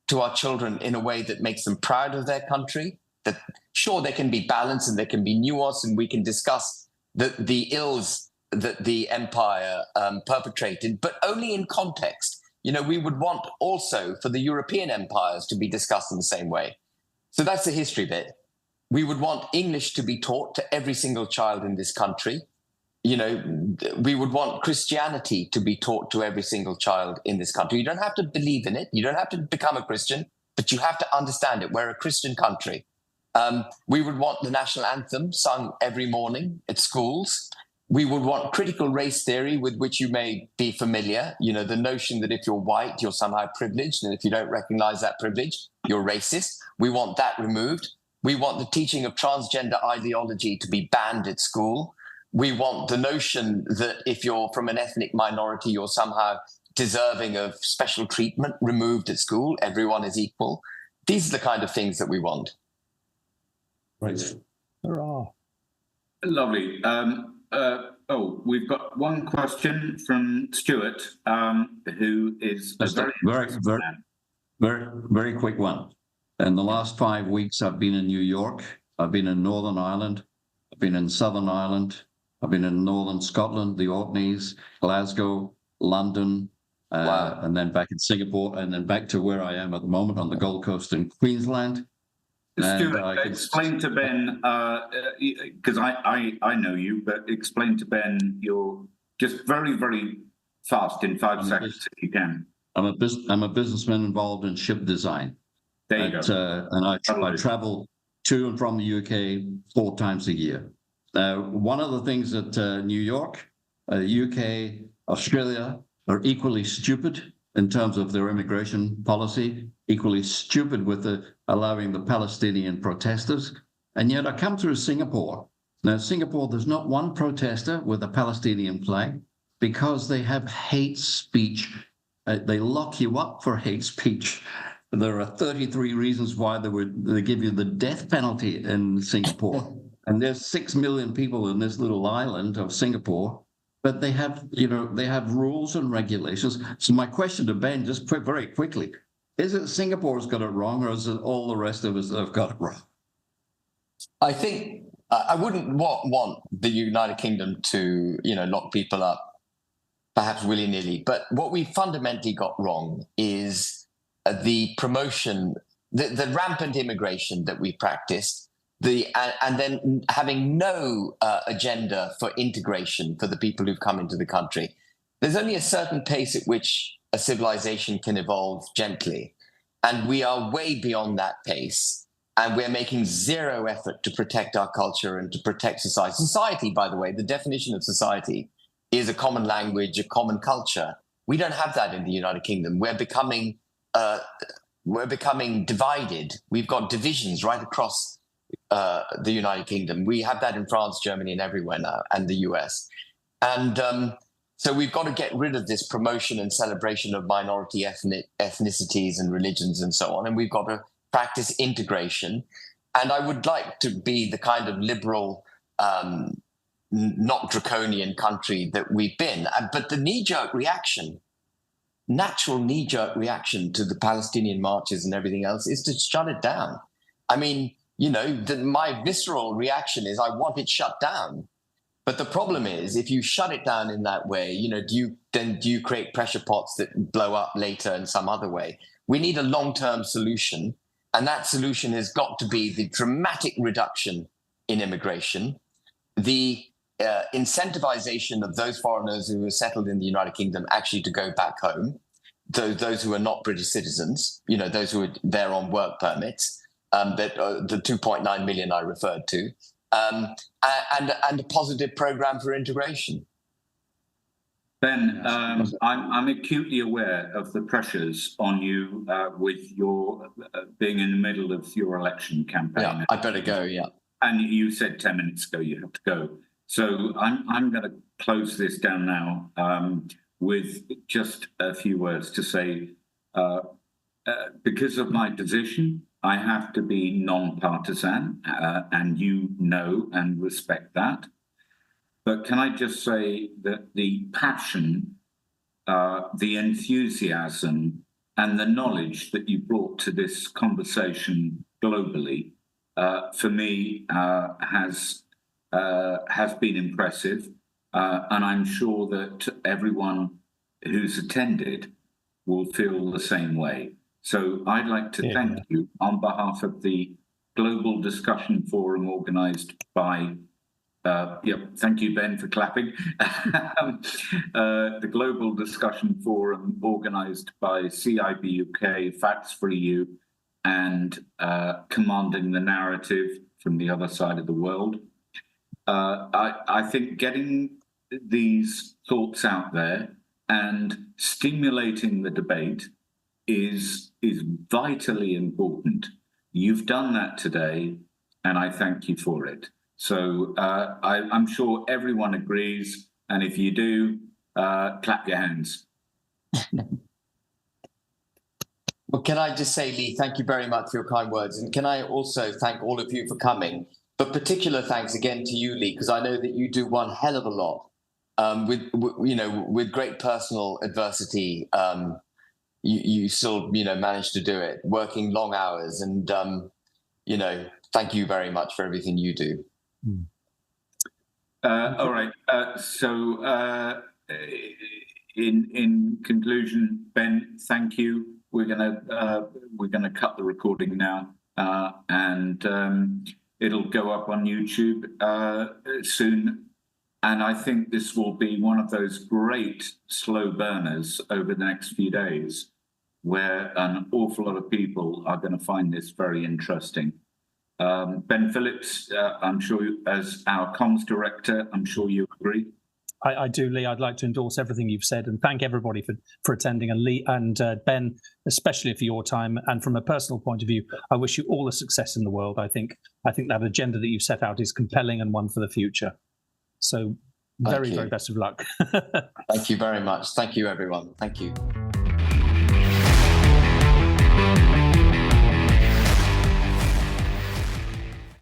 S2: to our children in a way that makes them proud of their country, that sure, there can be balance and there can be nuance, and we can discuss the ills that the empire perpetrated, but only in context. We would want also for the European empires to be discussed in the same way. So that's the history bit. We would want English to be taught to every single child in this country. We would want Christianity to be taught to every single child in this country. You don't have to believe in it. You don't have to become a Christian, but you have to understand it. We're a Christian country. We would want the national anthem sung every morning at schools. We would want critical race theory, with which you may be familiar. You know, the notion that if you're white, you're somehow privileged, and if you don't recognize that privilege, you're racist. We want that removed. We want the teaching of transgender ideology to be banned at school. We want the notion that if you're from an ethnic minority, you're somehow deserving of special treatment removed at school. Everyone is equal. These are the kind of things that we want.
S7: Right.
S11: Hurrah.
S1: Lovely. We've got one question from Stuart, who is
S12: Just a very quick one. In the last 5 weeks, I've been in New York, I've been in Northern Ireland, I've been in Southern Ireland, I've been in Northern Scotland, the Orkneys, Glasgow, London, and then back in Singapore, and then back to where I am at the moment on the Gold Coast in Queensland.
S1: Stuart, explain to Ben, because I know you, but explain to Ben, you're just very, very fast in 5 seconds if you can.
S12: I'm a businessman involved in ship design.
S1: There you go.
S12: And I travel to and from the UK 4 times a year. One of the things that New York, UK, Australia are equally stupid in terms of their immigration policy, equally stupid with allowing the Palestinian protesters. And yet I come through Singapore. Now, Singapore, there's not one protester with a Palestinian flag because they have hate speech. They lock you up for hate speech. There are 33 reasons why they give you the death penalty in Singapore. And there's 6 million people in this little island of Singapore, but they have rules and regulations. So my question to Ben, just very quickly, is it Singapore's got it wrong, or is it all the rest of us that have got it wrong?
S2: I think I wouldn't want the United Kingdom to, lock people up, perhaps willy-nilly. But what we fundamentally got wrong is the promotion, the rampant immigration that we practiced, and then having no agenda for integration for the people who've come into the country. There's only a certain pace at which a civilization can evolve gently, and we are way beyond that pace. And we're making zero effort to protect our culture and to protect society. Society, by the way, the definition of society is a common language, a common culture. We don't have that in the United Kingdom. We're becoming divided. We've got divisions right across the United Kingdom. We have that in France, Germany, and everywhere now, and the US. And so we've got to get rid of this promotion and celebration of minority ethnicities and religions and so on. And we've got to practice integration. And I would like to be the kind of liberal, not draconian country that we've been. But the natural knee-jerk reaction to the Palestinian marches and everything else is to shut it down. I mean, my visceral reaction is I want it shut down. But the problem is, if you shut it down in that way, do you create pressure pots that blow up later in some other way? We need a long-term solution. And that solution has got to be the dramatic reduction in immigration, the incentivization of those foreigners who are settled in the United Kingdom actually to go back home, those who are not British citizens, those who are there on work permits, the 2.9 million I referred to, and a positive program for integration.
S1: Ben, I'm acutely aware of the pressures on you with your being in the middle of your election campaign.
S2: Yeah, I better go, yeah.
S1: And you said 10 minutes ago you have to go. So I'm going to close this down now with just a few words to say, because of my position, I have to be non-partisan, and you know and respect that. But can I just say that the passion, the enthusiasm, and the knowledge that you brought to this conversation globally, for me, has been impressive. And I'm sure that everyone who's attended will feel the same way. So I'd like to thank you on behalf of the Global Discussion Forum organised by thank you, Ben, for clapping. The Global Discussion Forum organised by cibuk, Facts for EU, and Commanding the Narrative from the Other Side of the World. I think getting these thoughts out there, and stimulating the debate is vitally important. You've done that today, and I thank you for it. So I'm sure everyone agrees, and if you do, clap your hands.
S2: Well, can I just say, Lee, thank you very much for your kind words. And can I also thank all of you for coming? But particular thanks again to you, Lee, because I know that you do one hell of a lot with great personal adversity. You still, managed to do it, working long hours. And, thank you very much for everything you do.
S1: All right. In conclusion, Ben, thank you. We're gonna cut the recording now, and it'll go up on YouTube soon. And I think this will be one of those great slow burners over the next few days, where an awful lot of people are going to find this very interesting. Ben Phillips, I'm sure, as our comms director, I'm sure you agree.
S11: I do, Lee. I'd like to endorse everything you've said and thank everybody for attending. And Lee and Ben, especially for your time. And from a personal point of view, I wish you all the success in the world. I think that agenda that you've set out is compelling and one for the future. So very best of luck.
S2: Thank you very much. Thank you, everyone. Thank you.